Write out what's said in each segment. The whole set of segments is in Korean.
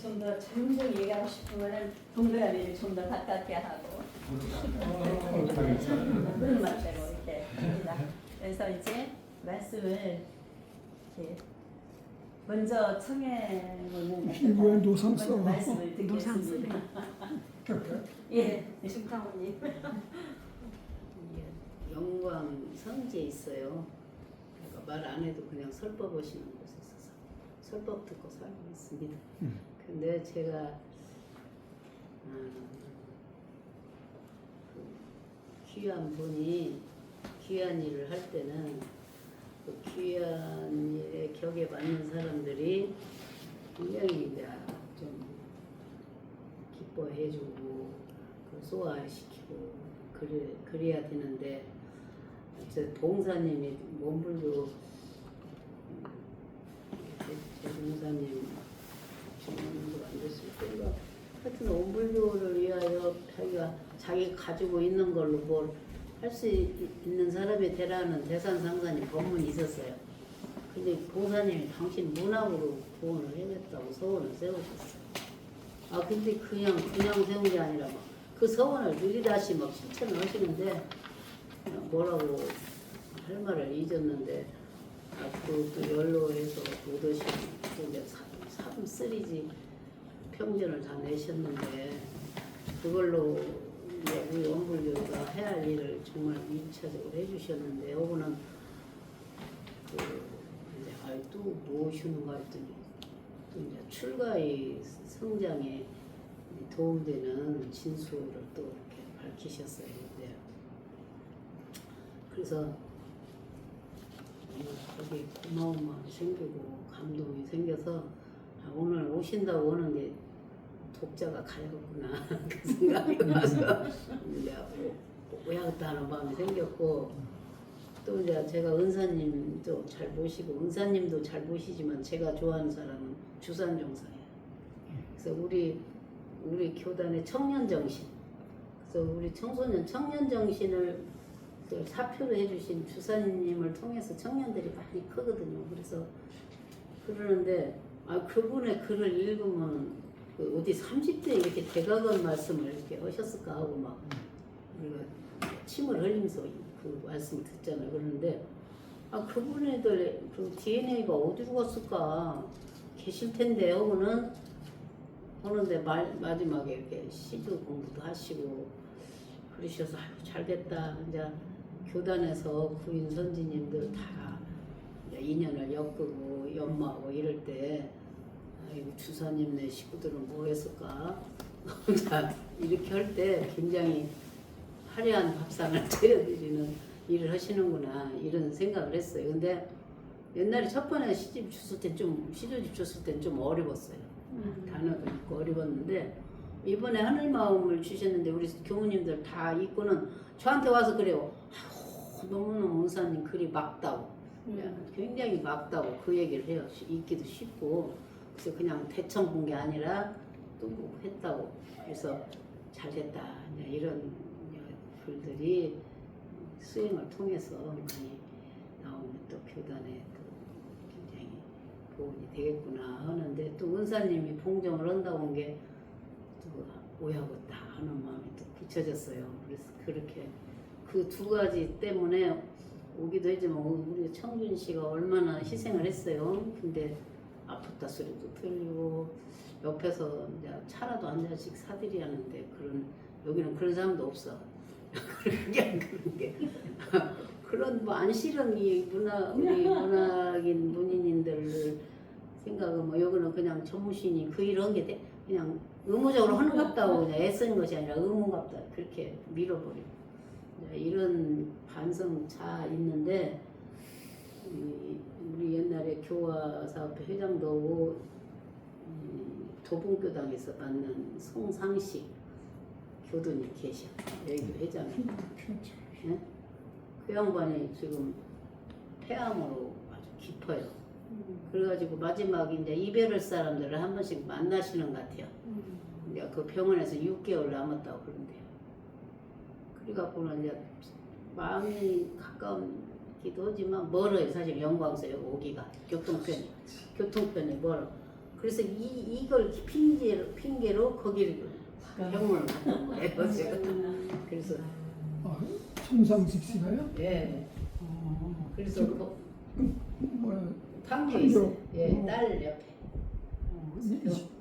좀 더 전문적으으로 얘기하고 싶으면 동그라미를 좀 더 가깝게 하고 그런 맛대로 이렇게 합니다. 그래서 이제 말씀을 이렇게 먼저 청해보는 이거에 노상 써. 말씀을 듣겠습니다. 예, 심사원님. 영광 성지에 있어요. 그러니까 말 안 해도 그냥 설법 오시는 곳에 있어서 설법 듣고 살고 있습니다. 근데 제가 그 귀한 분이 귀한 일을 할 때는 그 귀한 일에 격에 맞는 사람들이 분명히 이제 좀 기뻐해주고 그 소화시키고 그래야 되는데 저 봉사님이 몸불교 대봉사님 주문도 안 됐을 때가 하여튼 온불교를 위하여 자기가 가지고 있는 걸로 뭘 할 수 있는 사람이 되라는 대산상산이 법문이 있었어요. 근데 봉사님이 당신 문학으로 구원을 해냈다고 서원을 세우셨어요. 아 근데 그냥 세운 게 아니라 막 그 서원을 느리다시 막 실천을 하시는데 뭐라고 할 말을 잊었는데 또 연로해서 못 오시고 이제 삼쓰리지 평전을 다 내셨는데 그걸로 이제 우리 원불교가 해야 할 일을 정말 일차적으로 해주셨는데 요거는 이제 또 무엇이는가 했더니 또 이제 출가의 성장에 도움되는 진수를 또 이렇게 밝히셨어요. 네. 그래서 거기 고마운 마음이 생기고 감동이 생겨서 오늘 오신다고 오는 게 독자가 가야겠구나 그 생각이 나서 이제 오야겠다 하는 마음이 생겼고 또 이제 제가 은사님도 잘 모시고 은사님도 잘 모시지만 제가 좋아하는 사람은 주산종사예요. 그래서 우리 교단의 청년정신 그래서 우리 청소년 청년정신을 사표를 해주신 주사님을 통해서 청년들이 많이 크거든요. 그래서 그러는데 그분의 글을 읽으면 그 어디 30대 이렇게 대각원 말씀을 이렇게 하셨을까 하고 막 우리가 침을 흘리면서 그 말씀을 듣잖아요. 그러는데 그분들 그 DNA가 어디로 갔을까 계실 텐데 하고는 하는데 마지막에 이렇게 시도 공부도 하시고 그러셔서 잘 됐다. 이제 교단에서 구인 선지님들 다 인연을 엮고 연마하고 이럴 때 아이고 주사님네 식구들은 뭐 했을까? 자, 이렇게 할 때 굉장히 화려한 밥상을 차려드리는 일을 하시는구나 이런 생각을 했어요. 근데 옛날에 첫 번에 시집 줬을 때 시조집 줬을 땐 좀 어려웠어요. 단어가 있고 어려웠는데 이번에 하늘 마음을 주셨는데 우리 교무님들 다 있고는 저한테 와서 그래요. 너무너무 은사님 글이 막다고 굉장히 막다고 그 얘기를 해요. 읽기도 쉽고 그래서 그냥 대충 본 게 아니라 또 뭐 했다고 그래서 잘했다 이런 글들이 수행을 통해서 많이 나오면 또 교단에 또 굉장히 도움이 되겠구나 하는데 또 은사님이 봉정을 한다고 한 게 또 오야겠다 하는 마음이 또 굳혀졌어요. 그래서 그렇게 그 두 가지 때문에 오기도 했지만 우리 청준 씨가 얼마나 희생을 했어요. 근데 아프다 소리도 들리고 옆에서 이제 차라도 한 잔씩 사들이 하는데 여기는 그런 사람도 없어. 그런 뭐 안 싫은 우리 문학인 문인인들 생각은 뭐 여기는 그냥 전무신이 그 일을 한 게 그냥 의무적으로 하는 것 같다고 그냥 애쓰는 것이 아니라 의무 같다 그렇게 밀어버리고 이런 반성차 있는데 우리 옛날에 교화사업회 회장도 하고 도봉교당에서 받는 송상식 교도님 계셔. 여기도 회장이. 네? 그 양반이 지금 폐암으로 아주 깊어요. 그래가지고 마지막 이제 이별할 사람들을 한 번씩 만나시는 것 같아요. 이제 그 병원에서 6개월 남았다고 그런대요. 그래갖고는 이제 마음이 가까운기도 하지만 멀어요. 사실 영광서에 오기가 교통편이 멀어. 그래서 이걸 핑계로 거기를 병원을 갔던 거예요. 제가. 그래서 청상집시가요? 예. 그래서 뭐 판교에 있어요. 예, 딸 옆에.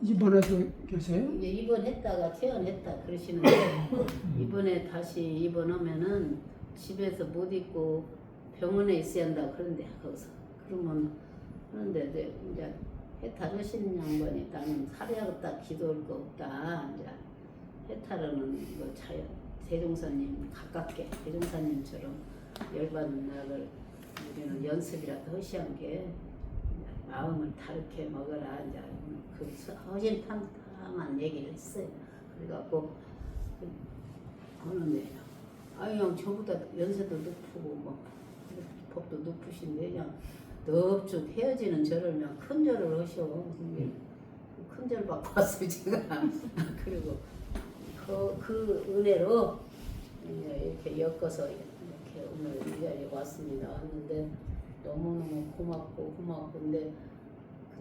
입원해서 계세요? 이제 입원했다가 퇴원했다 그러시는데 이번에 다시 입원하면은 집에서 못 있고 병원에 있어야 한다 그런데 거기서 그러면 그런데 이제 해탈하신 양반이 나는 살아야겠다 기도할 거 없다 이제 해탈하는 거 자연 대종사님 가깝게 대종사님처럼 열받는 날을 우리는 연습이라도 허시한 게 마음을 다르게 먹어라 이제 그 허심탄탄한 얘기를 했어요. 그래갖고 하는데 형 저보다 연세도 높고 뭐 법도 높으신데 그냥 넙죽 헤어지는 절을 그냥 큰 절을 하셔. 큰 절 받고 왔어요 제가. 그리고 그 은혜로 이렇게 엮어서 이렇게 오늘 이 자리에 왔습니다. 왔는데 너무너무 고맙고 근데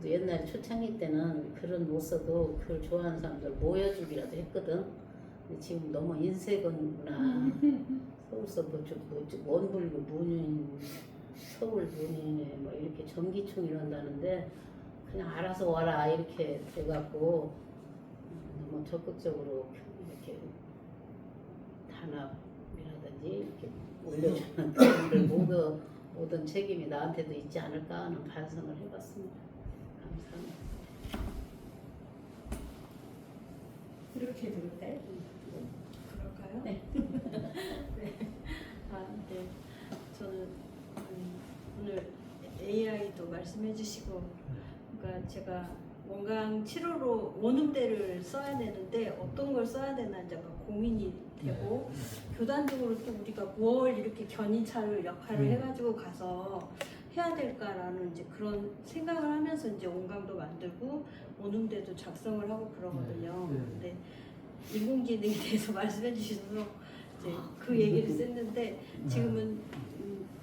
그래도 옛날에 초창기 때는 글은 못 써도 글 좋아하는 사람들 모여주기라도 했거든. 근데 지금 너무 인쇄건구나. 서울서 원불교 문인 서울 문인에 뭐 이렇게 전기총 이런다는데 그냥 알아서 와라 이렇게 돼갖고 너무 적극적으로 이렇게 단합이라든지 이렇게 올려주는 그분들 모든 책임이 나한테도 있지 않을까 하는 반성을 해봤습니다. 감사합니다. 이렇게 들을까요? 그럴까요? 네. 네. 네. 저는 오늘 AI도 말씀해 주시고, 그러니까 제가 원강 치료로 원음대를 써야 되는데 어떤 걸 써야 되나 이제 막 고민이 되고, 교단적으로 또 우리가 뭘 이렇게 견인차를 역할을 해가지고 가서 해야 될까라는 이제 그런 생각을 하면서 이제 원강도 만들고 원음대도 작성을 하고 그러거든요. 근데 인공지능에 대해서 말씀해 주셔서 이제 그 얘기를 썼는데 지금은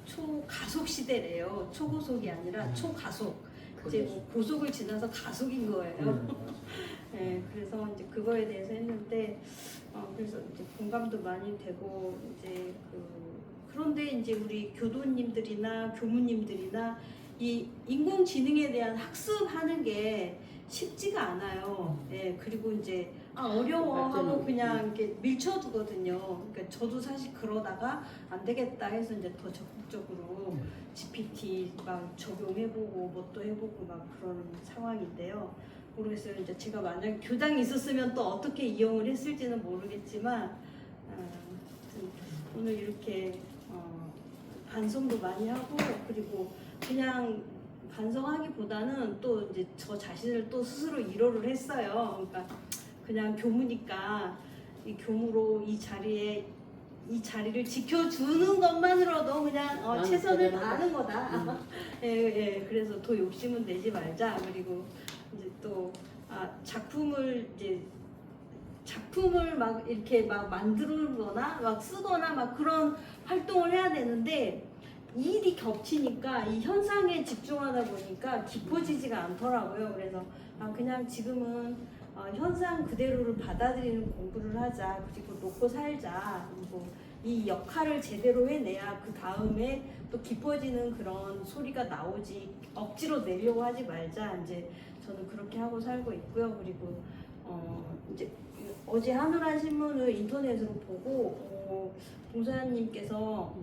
초가속 시대래요. 초고속이 아니라 초가속. 이제 뭐 고속을 지나서 가속인 거예요. 네, 그래서 이제 그거에 대해서 했는데 그래서 이제 공감도 많이 되고 이제 그런데 이제 우리 교도님들이나 교무님들이나 이 인공지능에 대한 학습하는 게 쉽지가 않아요. 예, 그리고 이제 어려워 하고 그냥 이렇게 밀쳐두거든요. 그러니까 저도 사실 그러다가 안 되겠다 해서 이제 더 적극적으로 GPT 막 적용해보고 뭣도 해보고 막 그런 상황인데요. 모르겠어요. 이제 제가 만약 교당이 있었으면 또 어떻게 이용을 했을지는 모르겠지만 오늘 이렇게 반성도 많이 하고 그리고 그냥 반성하기보다는 또 이제 저 자신을 또 스스로 위로를 했어요. 그러니까 그냥 교무니까 이 교무로 이 자리를 지켜주는 것만으로도 그냥 최선을 다하는 거다. 예, 그래서 더 욕심은 내지 말자. 그리고 이제 또 작품을 막 이렇게 막 만들거나 막 쓰거나 막 그런 활동을 해야 되는데 일이 겹치니까 이 현상에 집중하다 보니까 깊어지지가 않더라고요. 그래서 그냥 지금은 현상 그대로를 받아들이는 공부를 하자. 그리고 놓고 살자. 그리고 이 역할을 제대로 해내야 그 다음에 또 깊어지는 그런 소리가 나오지. 억지로 내려고 하지 말자. 이제 저는 그렇게 하고 살고 있고요. 그리고 이제 어제 하늘한 신문을 인터넷으로 보고 봉사님께서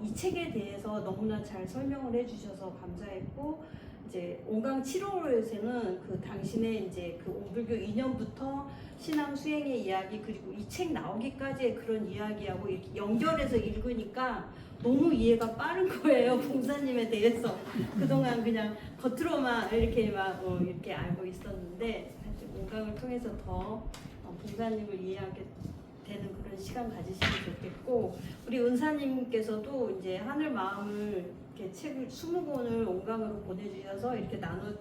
이 책에 대해서 너무나 잘 설명을 해주셔서 감사했고 이제 온강 7월에서는 그 당신의 이제 그 온불교 2년부터 신앙 수행의 이야기 그리고 이 책 나오기까지의 그런 이야기하고 이렇게 연결해서 읽으니까 너무 이해가 빠른 거예요. 봉사님에 대해서 그동안 그냥 겉으로만 이렇게 막 이렇게 알고 있었는데 사실 온강을 통해서 더 봉사님을 이해하게 되는 그런 시간 가지시면 좋겠고 우리 은사님께서도 이제 하늘 마음을 이렇게 책을 20권을 온강으로 보내주셔서 이렇게 나눠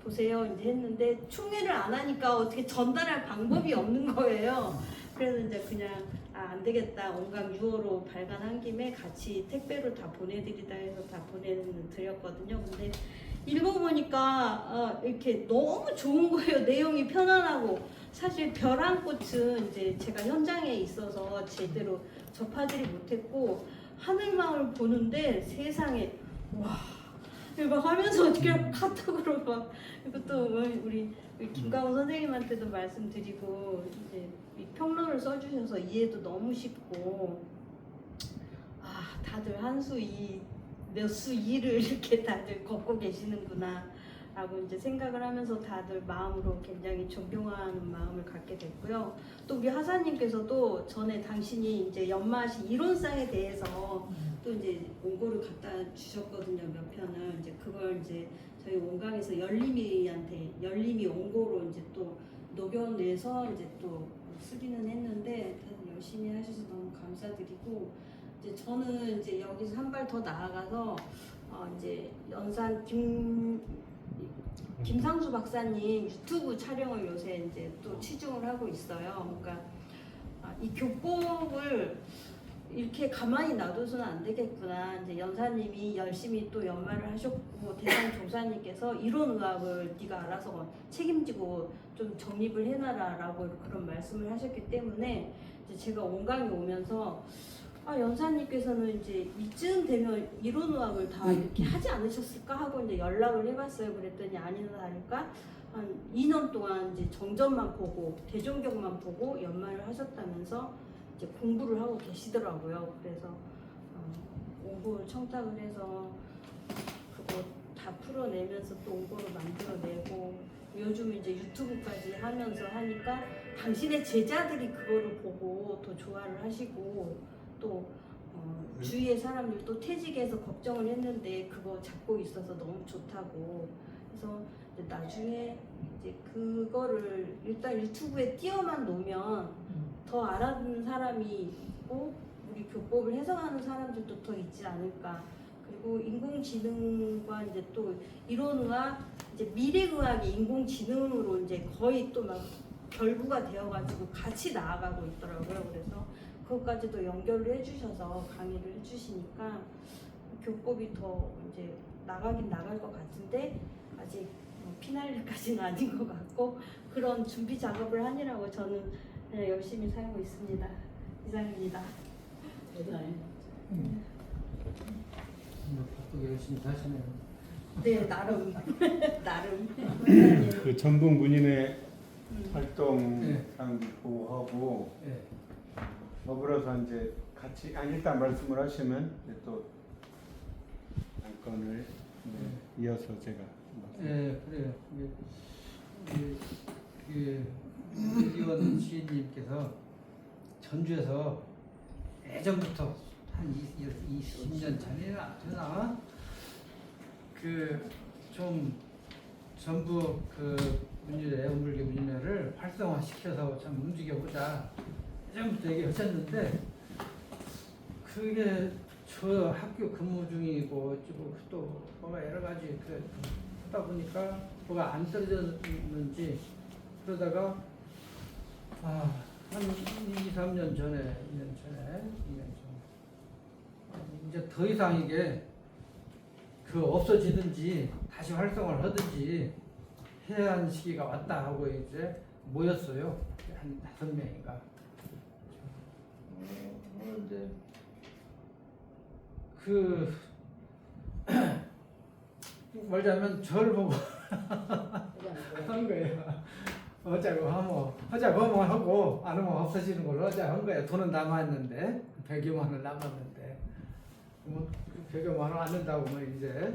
보세요 이제 했는데 총회를 안 하니까 어떻게 전달할 방법이 없는 거예요. 그래서 이제 그냥 안 되겠다 온강 6호로 발간한 김에 같이 택배로 다 보내드리다 해서 다 보내드렸거든요. 근데 읽어보니까 이렇게 너무 좋은 거예요. 내용이 편안하고 사실 벼랑꽃은 이제 제가 현장에 있어서 제대로 접하지를 못했고 하늘마을 보는데 세상에 와 이거 하면서 어떻게 카톡으로 막 이것도 우리 김가훈 선생님한테도 말씀드리고 이제 이 평론을 써주셔서 이해도 너무 쉽고 아 다들 한 수 이 몇 수 이를 이렇게 다들 걷고 계시는구나 라고 이제 생각을 하면서 다들 마음으로 굉장히 존경하는 마음을 갖게 됐고요. 또 우리 하사님께서도 전에 당신이 이제 연마하신 이론상에 대해서 또 이제 원고를 갖다 주셨거든요. 몇 편을 이제 그걸 이제 저희 원강에서 열림이 원고로 이제 또 녹여내서 이제 또 쓰기는 했는데 다들 열심히 하셔서 너무 감사드리고 이제 저는 이제 여기서 한 발 더 나아가서 이제 연산 김상수 박사님 유튜브 촬영을 요새 이제 또 치중을 하고 있어요. 그러니까 이 교법을 이렇게 가만히 놔둬서는 안 되겠구나. 이제 연사님이 열심히 또 연마를 하셨고 대상 조사님께서 이론의학을 네가 알아서 책임지고 좀 정립을 해놔라라고 그런 말씀을 하셨기 때문에 이제 제가 원강에 오면서 연사님께서는 이제 이쯤 되면 이론의학을 다 이렇게 하지 않으셨을까 하고 이제 연락을 해봤어요. 그랬더니 아니나 다를까 한 2년 동안 이제 정전만 보고 대종경만 보고 연마를 하셨다면서 이제 공부를 하고 계시더라고요. 그래서 원고를 청탁을 해서 그거 다 풀어내면서 또 원고를 만들어내고 요즘 이제 유튜브까지 하면서 하니까 당신의 제자들이 그거를 보고 더 좋아를 하시고 또 주위의 사람들도 퇴직해서 걱정을 했는데 그거 잡고 있어서 너무 좋다고 그래서 이제 나중에 이제 그거를 일단 유튜브에 띄워만 놓으면 더 알아듣는 사람이 있고 우리 교법을 해석하는 사람들도 더 있지 않을까. 그리고 인공지능과 이제 또 이론의학, 이제 미래의학이 인공지능으로 이제 거의 또 막 결부가 되어가지고 같이 나아가고 있더라고요. 그래서 그것까지도 연결을 해주셔서 강의를 해주시니까 교법이 더 이제 나가긴 나갈 것 같은데 아직 피날레까지는 아닌 것 같고 그런 준비 작업을 하느라고 저는 열심히 살고 있습니다. 이상입니다. 대단해. 바쁘게 열심히 사시네요. 네, 나름. 그 전북 문인의 활동 네. 보호하고 예. 더불어서 이제 같이 일단 말씀을 하시면 이제 또 안건을 이어서 제가 예, 그래요. 이기원 시인님께서 전주에서 예전부터 한 20년 전이나 되나 좀 전북 문인회 음불교 문인회를 활성화시켜서 좀 움직여보자 예전부터 얘기하셨는데 그게 저 학교 근무 중이고 어쩌고 또 뭐가 여러 가지 하다 보니까 뭐가 안 떨어졌는지 그러다가 한 2-3년 전에 2년 전 이제 더 이상 이게 없어지든지 다시 활성화를 하든지 해야 하는 시기가 왔다 하고 이제 모였어요. 한 5명인가. 근데 말하자면 저를 보고 한 거예요. 하자고 하면 하고 안 하면 없어지는 걸로 하자 한 거예요. 돈은 남았는데 100여만 원 남았는데 뭐 100여만 원 안 낸다고 뭐 이제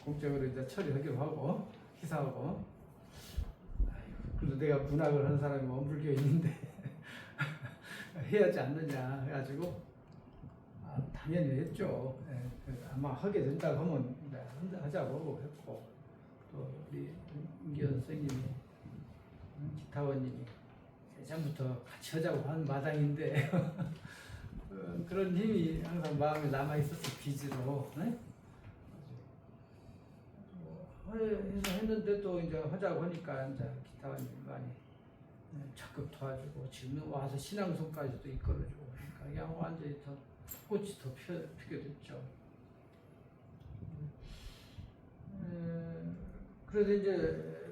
공적으로 이제 처리하기로 하고 기사하고 그래도 내가 문학을 하는 사람이 머물겨 있는데 해야 하지 않느냐 해가지고 당연히 했죠. 아마 하게 된다고 하면 하자고 했고 또 우리 임기현 선생님이 기타원님이 예전부터 같이 하자고 한 마당인데 그런 힘이 항상 마음에 남아 있었어 빚으로. 해서 했는데 또 이제 하자고 하니까 이제 기타원님이 많이 적극 도와주고 지금 와서 신앙송까지도 이끌어주고 그러니까 그냥 완전히 더 꽃이 더 피게 됐죠. 그래서 이제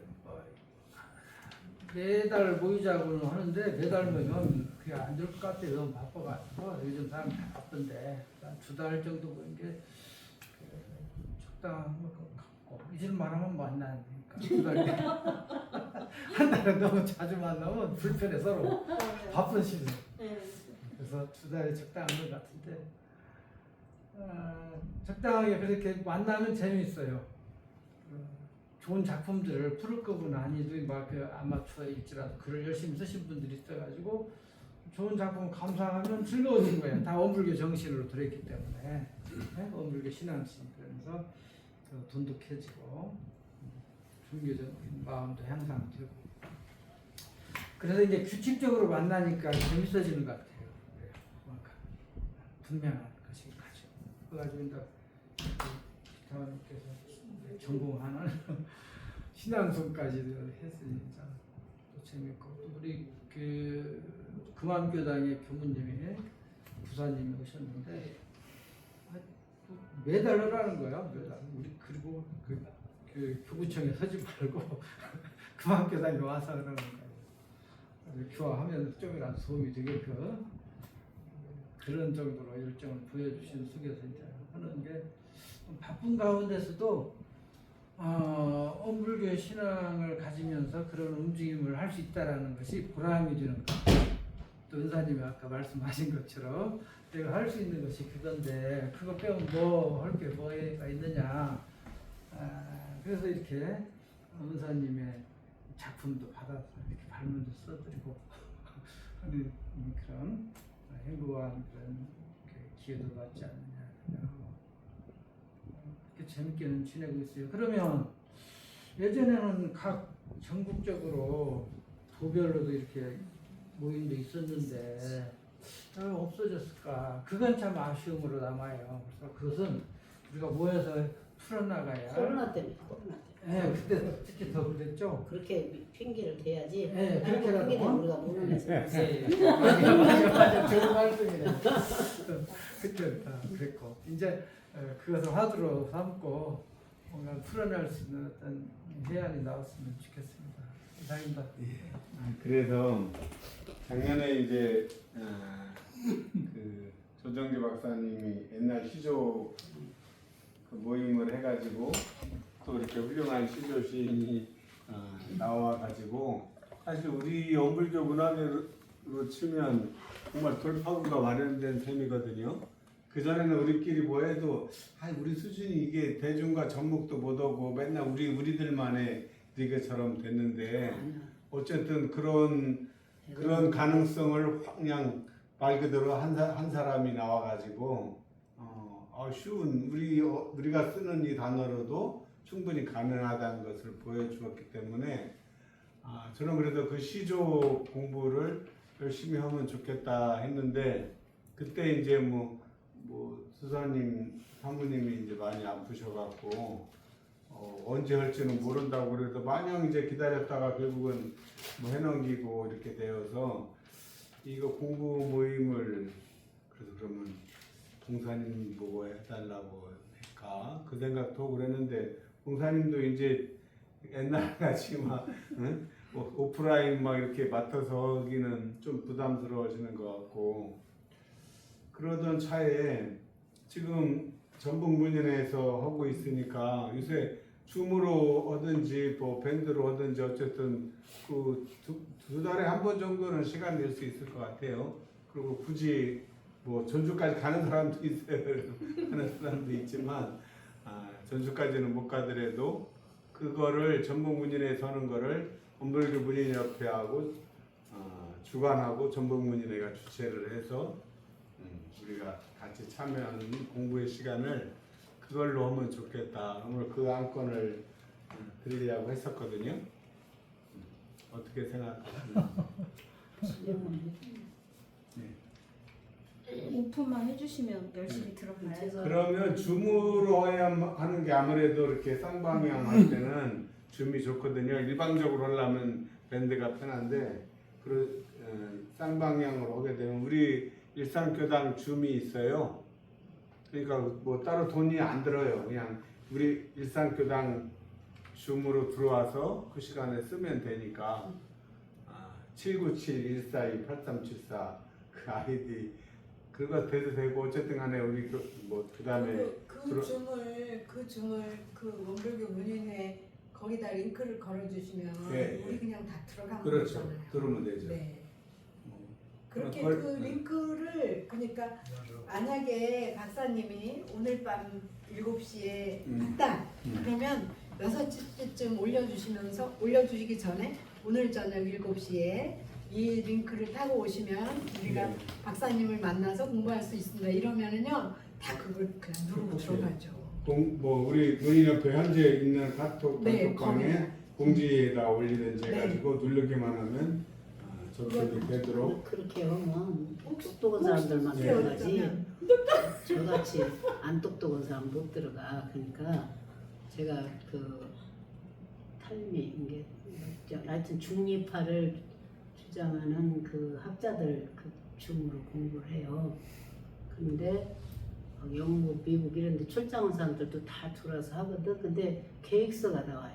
매달 모이자고는 하는데 매달 모이면 그게 안 될 것 같아요. 너무 바빠가지고 요즘 사람 다 바쁜데 한 2달 정도 모인 게 적당한 것 같고 이제 말하면 만나니까 2달에 한 달에 너무 자주 만나면 불편해 서로 바쁜 시즌. 네. 그래서 2달이 적당한 것 같은데 적당하게 그렇게 만나면 재미있어요. 좋은 작품들을 풀을 거고 아니도 막그 아마추어일지라도 글을 열심히 쓰신 분들이 있어가지고 좋은 작품 감상하면 즐거워진 거예요. 다 원불교 정신으로 들어있기 때문에 네? 원불교 신앙심 그러면서 더 돈독해지고 종교적인 마음도 향상되고 그래서 이제 규칙적으로 만나니까 재밌어지는 것 같아요. 그만큼 분명한 것이 가죠. 그래가지고 이제 기타원님께서 전공하는 신앙송까지도 했으니 또 재밌고 또 우리 그 금암교당의 교무님이 부사님이 오셨는데 매달 하라는 거야. 매달 우리 그리고 그 교구청에 서지 말고 금암교당에 와서 하라는 거예요. 교화하면 조금이라도 도움이 되게끔 그런 정도로 열정을 보여주신 속에서 이제 하는 게 바쁜 가운데서도 원불교 신앙을 가지면서 그런 움직임을 할 수 있다라는 것이 보람이 되는 것. 또 은사님이 아까 말씀하신 것처럼 내가 할 수 있는 것이 그건데 그거 빼면 뭐 할 게 뭐가 있느냐. 그래서 이렇게 은사님의 작품도 받아서 이렇게 발문도 써드리고 하는 그런 행복한 그런 기회도 받지 않느냐. 재밌게는 지내고 있어요. 그러면 예전에는 각 전국적으로 도별로도 이렇게 모임도 있었는데 왜 없어졌을까? 그건 참 아쉬움으로 남아요. 그래서 그것은 우리가 모여서 풀어나가야. 코로나 때문에. 네, 그때 특히 더 그랬죠. 그렇게 핑계를 대야지. 네, 그렇게라도. 핑계는 우리가 모르면서. 맞아, 좋은 말씀이네. 그때 그랬고 이제 그것을 화두로 삼고 뭔가 풀어낼 수 있는 어떤 해안이 나왔으면 좋겠습니다. 이상입니다. 그래서 작년에 이제 그 조정기 박사님이 옛날 시조 그 모임을 해가지고 또 이렇게 훌륭한 시조 시인이 나와가지고 사실 우리 원불교 문화대로 치면 정말 돌파구가 마련된 셈이거든요. 그 전에는 우리끼리 뭐 해도 우리 수준이 이게 대중과 접목도 못하고 맨날 우리들만의 리그처럼 됐는데 어쨌든 그런 가능성을 그냥 말 그대로 한 사람이 나와가지고 쉬운 우리가 쓰는 이 단어로도 충분히 가능하다는 것을 보여주었기 때문에 저는 그래도 그 시조 공부를 열심히 하면 좋겠다 했는데 그때 이제 뭐 수사님 사모님이 이제 많이 아프셔갖고 언제 할지는 모른다고 그래서 마냥 이제 기다렸다가 결국은 뭐 해넘기고 이렇게 되어서 이거 공부 모임을 그래서 그러면 봉사님 보고 해달라고 할까 그 생각도 그랬는데 봉사님도 이제 옛날 같이 막 뭐 오프라인 막 이렇게 맡아서 하기는 좀 부담스러워지는 것 같고 그러던 차에 지금 전북문인에서 하고 있으니까 요새 줌으로 하든지 뭐 밴드로 하든지 어쨌든 그 두 달에 한 번 정도는 시간 낼 수 있을 것 같아요. 그리고 굳이 뭐 전주까지 가는 사람도 있어요. 하는 사람도 있지만 전주까지는 못 가더라도 그거를 전북문인에서 하는 거를 원불교 문인협회하고 주관하고 전북문인회가 주최를 해서 우리가 같이 참여하는 공부의 시간을 그걸로 하면 좋겠다. 오늘 그 안건을 드리려고 했었거든요. 어떻게 생각하십니까? 오픈만 해주시면 열심히 들어봐요. 그러면 줌으로 하는 게 아무래도 이렇게 쌍방향 할 때는 줌이 좋거든요. 일방적으로 하려면 밴드가 편한데 쌍방향으로 하게 되면 우리 일산교당 줌이 있어요. 그러니까 뭐 따로 돈이 안 들어요. 그냥 우리 일산교당 줌으로 들어와서 그 시간에 쓰면 되니까 797-142-8374 그 아이디 그거 돼도 되고 어쨌든 간에 우리 그 다음에 그 줌을 그 원불교 문인회 거기다 링크를 걸어주시면 예, 우리 예. 그냥 다 들어가면 그렇죠. 되잖아요. 들어오면 되죠. 네. 그렇게 걸- 그 링크를 그러니까 만약에 박사님이 오늘 밤 7시에 왔다 그러면 6시쯤 올려주시기 전에 오늘 저녁 7시에 이 링크를 타고 오시면 우리가 네. 박사님을 만나서 공부할 수 있습니다. 이러면은요 다 그걸 그냥 누르고 그렇죠. 들어가죠. 우리 문인협회 현재 있는 네, 카톡방에 거기다. 공지에다 올리든지 네. 해가지고 누르기만 하면 접속이 되도록 그렇게 하면 똑똑한 사람들만 혹시 들어가지 어쩌면 저같이 안 똑똑한 사람 못 들어가. 그러니까 제가 그 탈미 이게 하여튼 중립파를 주장하는 그 학자들 그 줌으로 공부를 해요. 근데 영국, 미국 이런 데 출장 온 사람들도 다 들어와서 하거든. 근데 계획서가 나와요.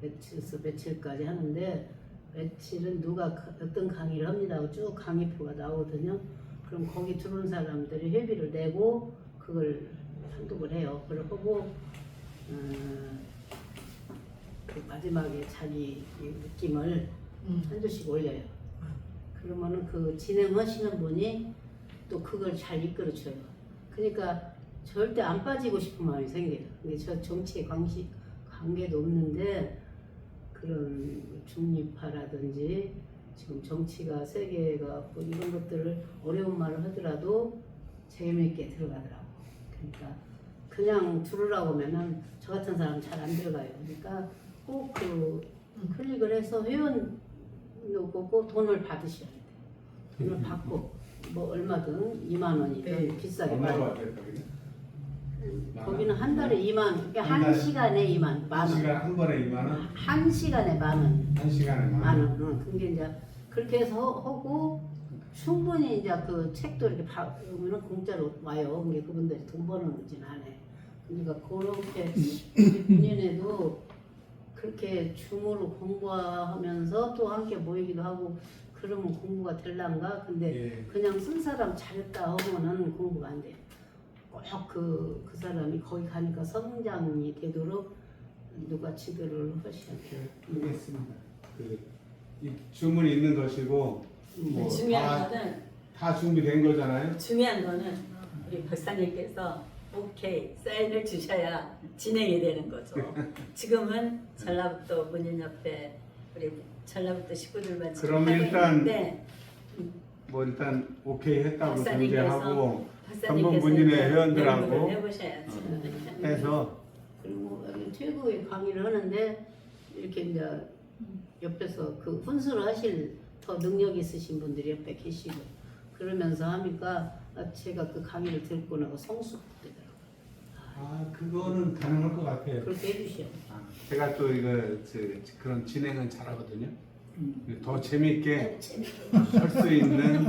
며칠에서 며칠까지 하는데 며칠은 누가 어떤 강의를 합니다 하고 쭉 강의표가 나오거든요. 그럼 거기 들어온 사람들이 회비를 내고 그걸 상독을 해요. 그러고 그 마지막에 자기 느낌을 한 줄씩 올려요. 그러면은 그 진행하시는 분이 또 그걸 잘 이끌어줘요. 그러니까 절대 안 빠지고 싶은 마음이 생겨요. 근데 저 정치에 관계도 없는데 그런 중립파라든지 지금 정치가 세계가 뭐 이런 것들을 어려운 말을 하더라도 재미있게 들어가더라고. 그러니까 그냥 들으라고 하면은 저 같은 사람 잘 안 들어가요. 그러니까 꼭 그 클릭을 해서 회원 놓고 돈을 받으셔야 돼요. 돈을 받고 뭐 얼마든 2만 원이든 비싸게 얼마가 받아요. 될까? 거기는 한 달에 2만 원, 그러니까 한 한 달- 시간에 2만 만 한 원. 시간 한 번에 2만 원? 한 시간에 만 원. 한 시간에 만 만 원? 원. 그게 이제 그렇게 해서 하고 충분히 이제 그 책도 이렇게 보면은 공짜로 와요. 근데 그분들이 돈 버는 거진 않아요. 그러니까 그렇게 본인에도 그렇게 줌으로 공부하면서 또 함께 모이기도 하고 그러면 공부가 될란가? 근데 예. 그냥 쓴 사람 잘했다 하면은 공부가 안 돼요. 꼭 그 사람이 거기 가니까 성장이 되도록 누가 지도를 하셔야 돼요. 알겠습니다. 이 주문이 있는 것이고 뭐 중요한 거는 다 준비된 거잖아요. 우리 박사님께서 오케이 사인을 주셔야 진행이 되는 거죠. 지금은 전라북도 문인협회 우리 전라북도 식구들만 지금 그럼 하고 일단 있는데 뭐 일단 오케이 했다고 박사님께서 전제하고 전국 박사님께서 문인회 이제 회원들하고 연구를 해보셔야지. 해서 그리고 여기 최고의 강의를 하는데 이렇게 이제 옆에서 그 훈수를 하실 더 능력 있으신 분들이 옆에 계시고 그러면서 하니까 제가 그 강의를 듣고 나고 성숙 되더라고요. 그거는 가능할 것 같아요. 그렇게 해주셔요. 제가 또 이거 그런 진행은 잘하거든요. 더 재미있게 할 수 있는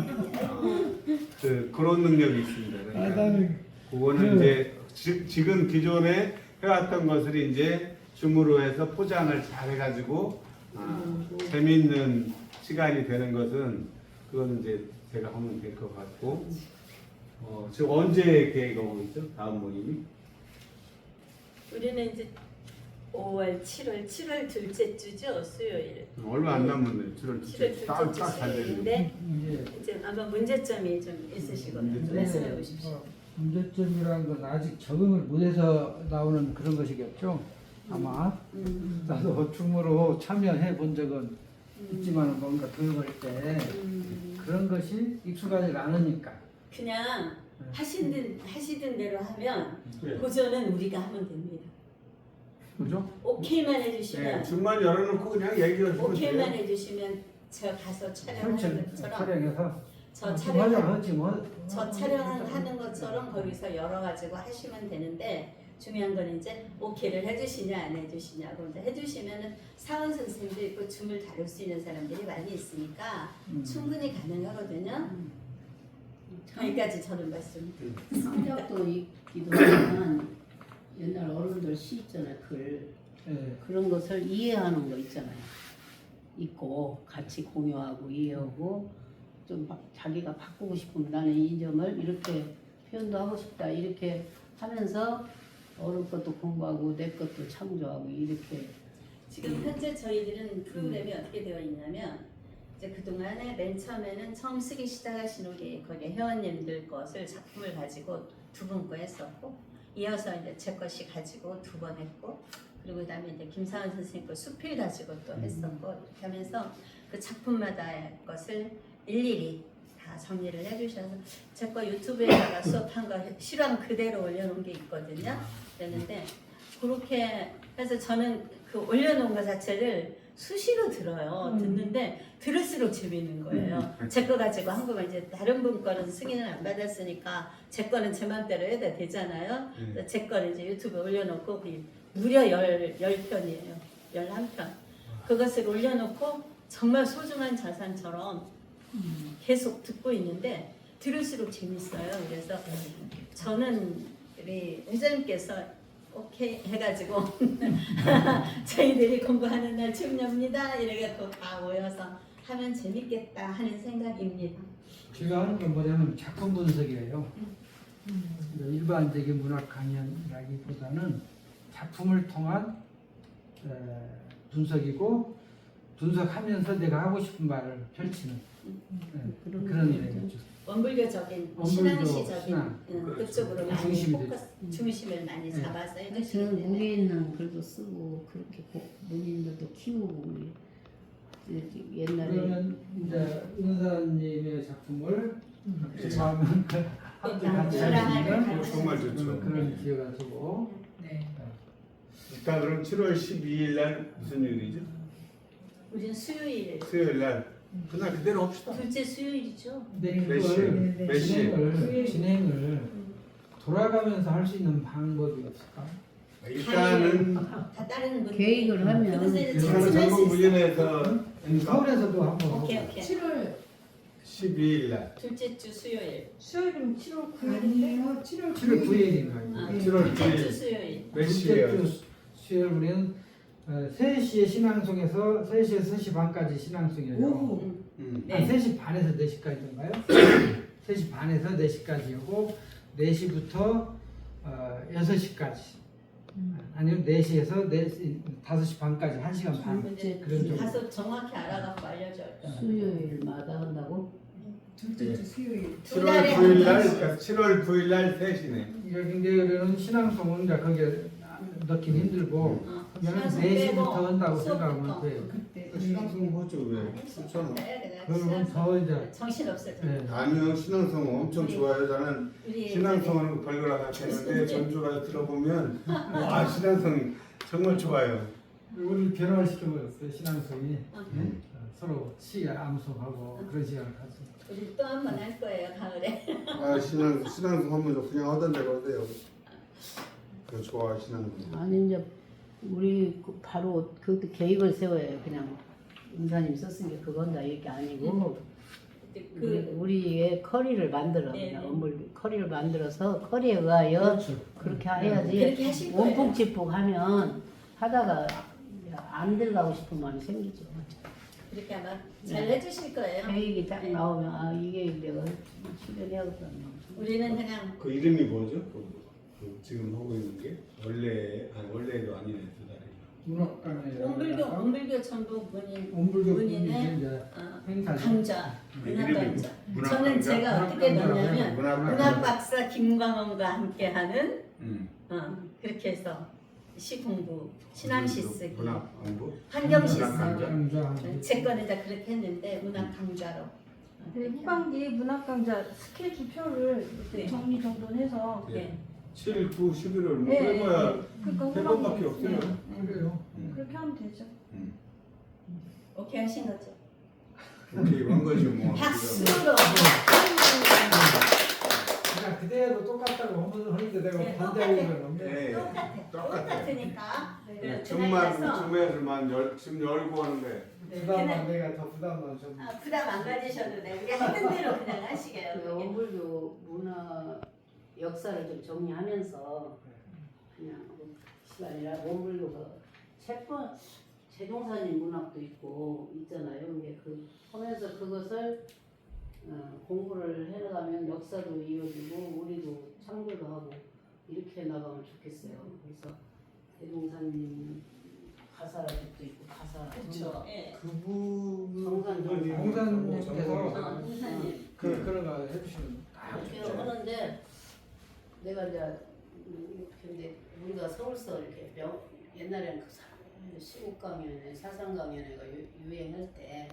그런 능력이 있습니다. 그러니까 그거는 이제 지금 기존에 해왔던 것을 이제 줌으로 해서 포장을 잘 해가지고 재미있는 시간이 되는 것은 그거는 이제 제가 하면 될 것 같고 지금 언제 계획하고 있죠? 다음 모임이? 우리는 이제 5월, 7월 둘째 주죠 수요일. 얼마 안 남았네요. 7월 7월 둘째 딱잘 되는. 수요일인데 이제 이제 아마 문제점이 좀 있으시거든요. 문제점. 말씀해 보십시오. 문제점이라는 건 아직 적응을 못해서 나오는 그런 것이겠죠. 아마 나도 줌으로 참여해 본 적은 있지만 뭔가 들어볼 때 그런 것이 익숙하지 않으니까. 그냥 하시던 대로 하면 네. 고전은 우리가 하면 됩니다. 그죠? 오케이만 네, 해주시면 줌만 열어놓고 그냥 얘기하시면 오케이만 돼요. 해주시면 저 가서 설치 촬영하는 것처럼 촬영해서 저 하지 뭐. 촬영하는 것처럼 거기서 열어가지고 하시면 되는데 중요한 건 이제 오케이를 해주시냐 안 해주시냐고 이제 해주시면은 사원 선생님도 있고 줌을 다룰 수 있는 사람들이 많이 있으니까 충분히 가능하거든요. 여기까지 저는 말씀드립니다. 성격도 있기도 하지만 옛날 어른들 시 있잖아요. 글 예. 그런 것을 이해하는 거 있잖아요. 있고 같이 공유하고 이해하고 좀 자기가 바꾸고 싶으면 나는 이 점을 이렇게 표현도 하고 싶다 이렇게 하면서 어른 것도 공부하고 내 것도 창조하고 이렇게 지금 현재 저희들은 프로그램이 어떻게 되어 있냐면 이제 그동안에 맨 처음에는 처음 쓰기 시작하신 우리 거기 회원님들 것을 작품을 가지고 2분 거 했었고 이어서 이제 제 것이 가지고 2번 했고 그리고 그다음에 이제 김사원 선생님 거 수필 가지고 또 했었고 이렇게 하면서 그 작품마다의 것을 일일이 다 정리를 해주셔서 제 거 유튜브에다가 수업한 거 실황 그대로 올려놓은 게 있거든요. 그랬는데 그렇게 해서 저는 그 올려놓은 거 자체를 수시로 들어요. 듣는데 들을수록 재밌는 거예요. 제 거 가지고 한 거가 이제 다른 분 거는 승인을 안 받았으니까 제 거는 제 맘대로 해도 되잖아요. 그래서 제 거는 이제 유튜브에 올려놓고 그 무려 10편이에요. 11편. 그것을 올려놓고 정말 소중한 자산처럼 계속 듣고 있는데 들을수록 재밌어요. 그래서 저는 우리 회장님께서 오케이 해가지고 저희들이 공부하는 날 중요합니다 이래갖고 다 모여서 하면 재밌겠다 하는 생각입니다. 제가 하는 건 뭐냐면 작품 분석이에요. 일반적인 문학 강연이라기보다는 작품을 통한 분석이고 분석하면서 내가 하고 싶은 말을 펼치는 그런 일이죠. 원불교적인 원불교 신앙시적인 신앙. 그쪽으로 많이 중심이 포커스, 중심을 많이 잡아서 해주시기 저는 때문에 무리 있는 글도 쓰고 그렇게 문인들도 키우고 우리 옛날에 그러면 이제 은사님의 작품을 좋아하면 함께 같이 할 수 있는 정말 좋죠. 그런 기회가 되고 네. 일단 그럼 7월 12일 날 무슨 요일이죠? 우리는 수요일 수요일 날 그날 그대로 합시다. 둘째 수요일이죠. 근데 몇 시에? 그걸 몇 시에? 진행을 돌아가면서 할 수 있는 방법이 없을까? 일단은 다 다른 분 계획을 하면 그것을 그래서 작성할 수 있어요. 전국문연에서 서울에서도 한번 하고 오케이 오케이. 7월 12일 날 둘째 주 수요일. 수요일은 7월 9일인데 아니에요. 7월 7월 9일인가요? 아, 7월 둘째 주 9일. 수요일. 몇 시에요? 수요일 우리는 3시에 신앙송에서 3시에서 3시 반까지 신앙송이에요. 오후. 네. 3시 반에서 4시까지인가요? 3시 반에서 4시까지고 4시부터 6시까지 아니면 4시에서 5시 반까지 1시간 반 근데 그런 정도. 가서 정확히 알아갖고 알려줘요. 수요일마다 한다고? 둘째 주 수요일. 7월 7월 9일 날, 그러니까 7월 9일 날 3시네. 여기는 신앙송은 이제 거기에 넣긴 힘들고 그냥 4시부터 한다고 생각하면 돼요. 그때. 신앙송 하죠 왜? 추천. 그러면 더 이제 정신 없을 때. 네. 아니요 신앙송 엄청 좋아요. 저는 우리 신앙송하는 거 별거라 생각했는데 전주가 들어보면 와 신앙송 정말 좋아요. 우리 변화를 시켜버렸어요 신앙송이. 네? 서로 시 암송하고 그런 시간을 가지고. 우리 또 한 번 할 거예요 가을에. 아 신앙송 하면 그냥 하던 대로 하세요. 그 좋아 신앙송. 아니 이제 우리 바로 그 계획을 세워요. 그냥 은사님 썼으니까 그건 다 이게 아니고 우리의 커리를 만들어 네, 그냥 네. 업무 커리를 만들어서 커리에 의하여 그렇죠. 그렇게 해야지 그렇게 하실 거예요. 원폭지폭하면 하다가 안 들어가고 싶은 마음이 생기죠. 그렇게 아마 잘 해주실 거예요. 계획이 딱 네. 나오면 아 이게 내가 실현해야겠다. 우리는 그냥 그 이름이 뭐죠? 그 지금 하고 있는 게 원래도 아니네 두 달에. 문학관에 원불교 전북 원불교 문인의 분이 이제 행사 강좌, 문학 이름이 강좌. 문학 저는 강좌? 제가 어떻게 넣냐면 문학 문학 박사 김광원과 함께하는 음. 그렇게 해서 시 공부, 신앙시 쓰기, 문학 공부. 환경시 문학 강좌. 쓰기. 강좌 제 거는 다 그렇게 했는데 문학 강좌로. 네, 후반기에 문학 강좌 스케줄표를 네. 정리정돈해서 네. 7, 9, 11월 뭐 네, 해봐야 네. 그러니까 100번밖에 후반기. 없어요. 네, 그래요. 그렇게 하면 되죠. 오케이 하신 거죠? 오케이 한 거지 뭐. 박수로. 그냥 그대로 똑같다고 하는데 내가 네, 반대하는 건 없네. 네. 똑같아. 똑같으니까. 네, 그날 가서 줌에서만 지금 열고 하는데 부담만 내가 더 부담만 좀. 부담 안 가지셔도 돼. 우리 하던 대로 그냥 하시게요. 그 원불교 문화 역사를 좀 정리하면서 그냥 시간이라 원불교가 채권 재종사님 문학도 있고 있잖아요. 근데 그 하면서 그것을 공부를 해나가면 역사도 이어지고 우리도 창조도 하고 이렇게 나가면 좋겠어요. 그래서 대종사님 가사도 있고 가사 그렇죠. 예. 그분이 공산님께서 공사님 그런 거 해주시면 이렇게 하는데 내가 이제 근데 우리가 서울서 이렇게 옛날에는 그 시국 강연회, 사상 강연회가 유행할 때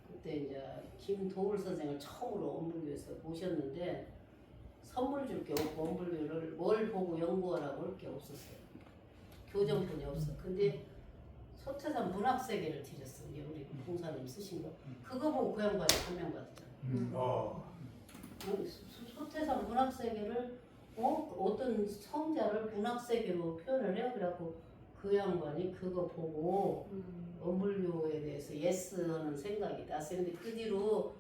그때 이제 김도울 선생을 처음으로 원불교에서 모셨는데 선물 줄 게 없고 원불교를 뭘 보고 연구하라고 할 게 없었어요. 교정뿐이 없어. 근데 소태산 문학세계를 드렸어. 이게 우리 공사님 쓰신 거. 그거 보고 그 양반이 감명받았잖아. 소태산 문학세계를 어떤 성자를 문학세계로 표현을 해. 그래갖고 그 양반이 그거 보고 원불교에 대해서 예스하는 생각이 났어요. 근데 그 뒤로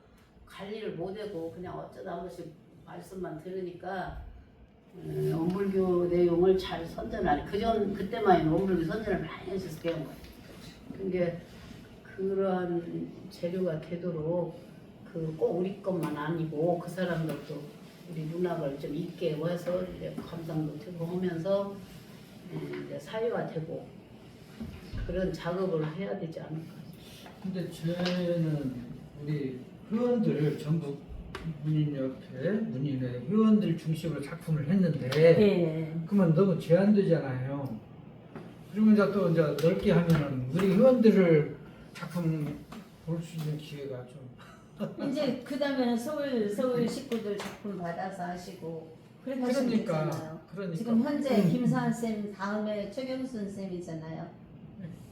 관리를 못하고 그냥 어쩌다 한 번씩 말씀만 들으니까 원불교 내용을 잘 선전하니 그때만 원불교 선전을 많이 해서 배운 거예요. 근데 그러한 재료가 되도록 그 꼭 우리 것만 아니고 그 사람들도 우리 문학을 좀 있게 해서 이제 감상도 되고 하면서 이제 사회화되고 그런 작업을 해야 되지 않을까. 근데 저는 우리 회원들 전국 문인협회 문인회 회원들 중심으로 작품을 했는데 예. 그러면 너무 제한되잖아요. 그리고 이제 또 이제 넓게 하면은 우리 회원들을 작품 볼 수 있는 기회가 좀 이제 그 다음에는 서울 식구들 작품 받아서 하시고 그렇게 하시면 되잖아요. 그러니까 지금 현재 김사한 쌤 다음에 최경순 쌤이잖아요.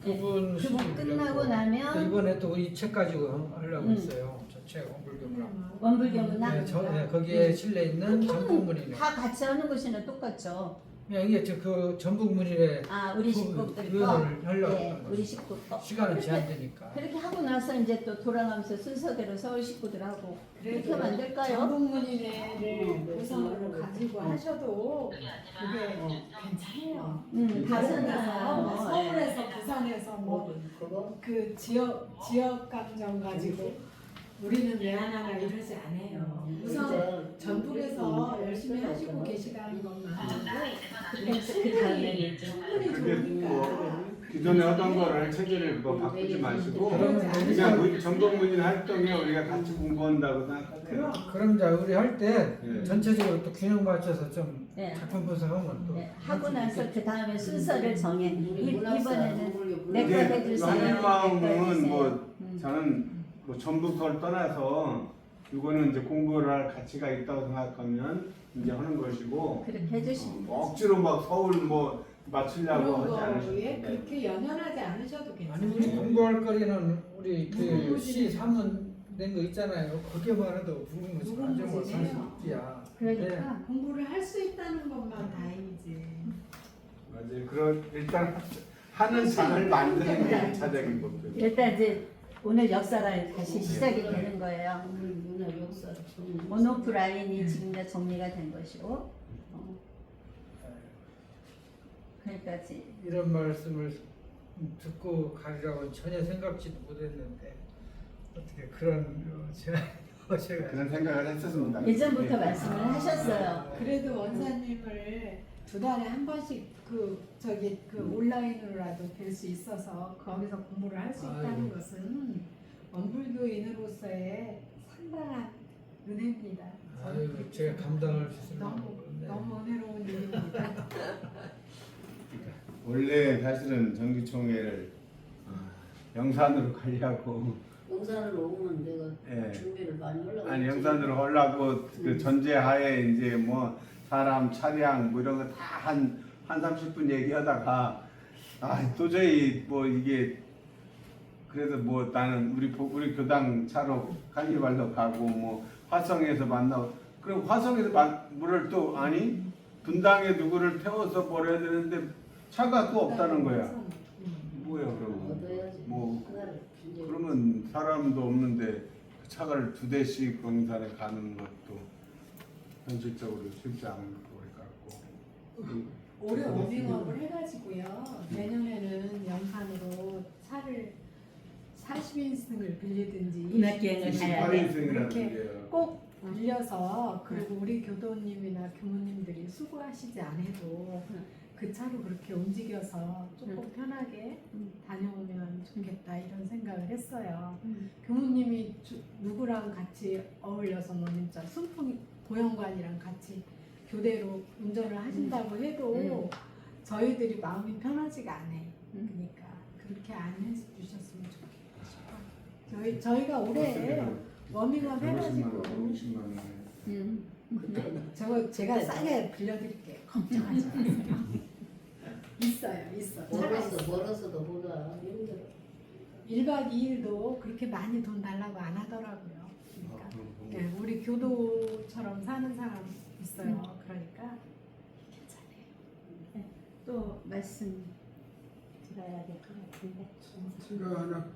그분 그분 끝나고 나면 이번에 또 이 책 가지고 하려고 했어요. 저 책 원불교 문학. 원불교 문학 네, 거기에 실려 있는 전북문인회. 다 같이 하는 것이나 똑같죠. 이게 그 전북문인회 아 우리 식구들 거, 의원을 하려고 네, 하는 우리 거죠. 식구 거. 시간은 제한되니까. 그렇게 하고 나서 이제 또 돌아가면서 순서대로 서울 식구들 하고 그렇게 하면 안 될까요? 전북문인회를 구성으로 가지고 하셔도 그게 괜찮아요. 다선에서 서울에서 부산에서 그거 그 지역 감정 가지고 우리는 왜 안 하나 이러지 않아요. 우선 전북에서 열심히 하시고 계시다는 것만 알고 그 다음에 충분히 그게 좋으니까. 뭐 기존에 하던 거를 체제를 그거 바꾸지 마시고 그러면 그냥 우리 전북문인 활동에 우리가 같이 공부한다고 생각하세요. 그럼 이제 우리 할 때 네. 전체적으로 또 균형 맞춰서 좀 네. 작품 분석하면 또 네, 하고 나서 그 다음에 순서를 정해. 우리 문학사 이번에는 원불교 내 거 이제 해주세요. 우리 내 거 마음은 해주세요. 뭐 저는 뭐 전부터를 떠나서 이거는 이제 공부를 할 가치가 있다고 생각하면 이제 하는 것이고 그렇게 해주시면 뭐 억지로 막 서울 뭐 맞추려고 그런 하지 않으셔도 거에 돼요. 그렇게 연연하지 않으셔도 아니 우리 괜찮아요. 공부할 거리는 우리 그 무궁무진해요. 시 사문 낸 거 있잖아요. 거기만 해도 무궁무진 완전 뭐 무궁무진해요. 30이야. 그러니까 공부를 할 수 있다는 것만 다행이지. 맞아요. 그런 일단 하는 장을 만드는 게 1차적인 거고요. 일단 이제 오늘 역사가 다시 시작이 되는 거예요. 우리 문학 역사 모노프라인이 지금 다 정리가 된 것이고 그러니까 이제 이런 말씀을 듣고 가리라고 전혀 생각지도 못했는데 어떻게 그런 제가 그런 생각을 했었습니다. 예전부터 네. 말씀을 하셨어요. 그래도 원사님을 두 달에 한 번씩 온라인으로라도 뵐 수 있어서 거기서 공부를 할 수 있다는 아이고. 것은 원불교인으로서의 상당한 은혜입니다. 아유 제가 감당할 수 있으면 너무 은혜로운 일입니다. 원래 사실은 정기총회를 영산으로 가려고 영산으로 오면 내가 예. 준비를 많이 하려고 아니 했지. 영산으로 하려고 그 전제하에 이제 뭐 사람 차량 뭐 이런 거 다 한 30분 얘기하다가 도저히 뭐 이게 그래서 뭐 나는 우리 교당 차로 갈리발로 가고 뭐 화성에서 만나고 그럼 화성에서 물을 또 아니 분당에 누구를 태워서 버려야 되는데 차가 또 없다는 거야. 뭐야 그러면 얻어야지. 뭐 하나를 준비해. 그러면 사람도 없는데 그 차를 2대씩 공산에 가는 것도 현실적으로 쉽지 않을 것 같고 올해 워밍업을 해가지고요. 내년에는 연산으로 차를 40인승을 빌리든지 문학여행을 가야 돼. 28인승이라는 그렇게 게요. 꼭 빌려서 그리고 우리 교도님이나 교무님들이 수고하시지 않아도 그 차로 그렇게 움직여서 조금 편하게 다녀오면 좋겠다 이런 생각을 했어요. 교무님이 누구랑 같이 어울려서 뭐 진짜 순풍 고영관이랑 같이 교대로 운전을 하신다고 해도 저희들이 마음이 편하지가 않아요. 그러니까 그렇게 안 해주셨으면 좋겠다 싶어요. 저희가 올해 워밍업 해가지고 50만 원. 제가 싸게 빌려드릴게요. 걱정하지 마세요. 있어요. 멀어서도 보다 힘들어. 1박 2일도 그렇게 많이 돈 달라고 안 하더라고요. 그러니까 네, 우리 교도처럼 사는 사람 있어요. 그러니까 괜찮아요. 또 말씀 들어야 될 것 같은데. 제가 하나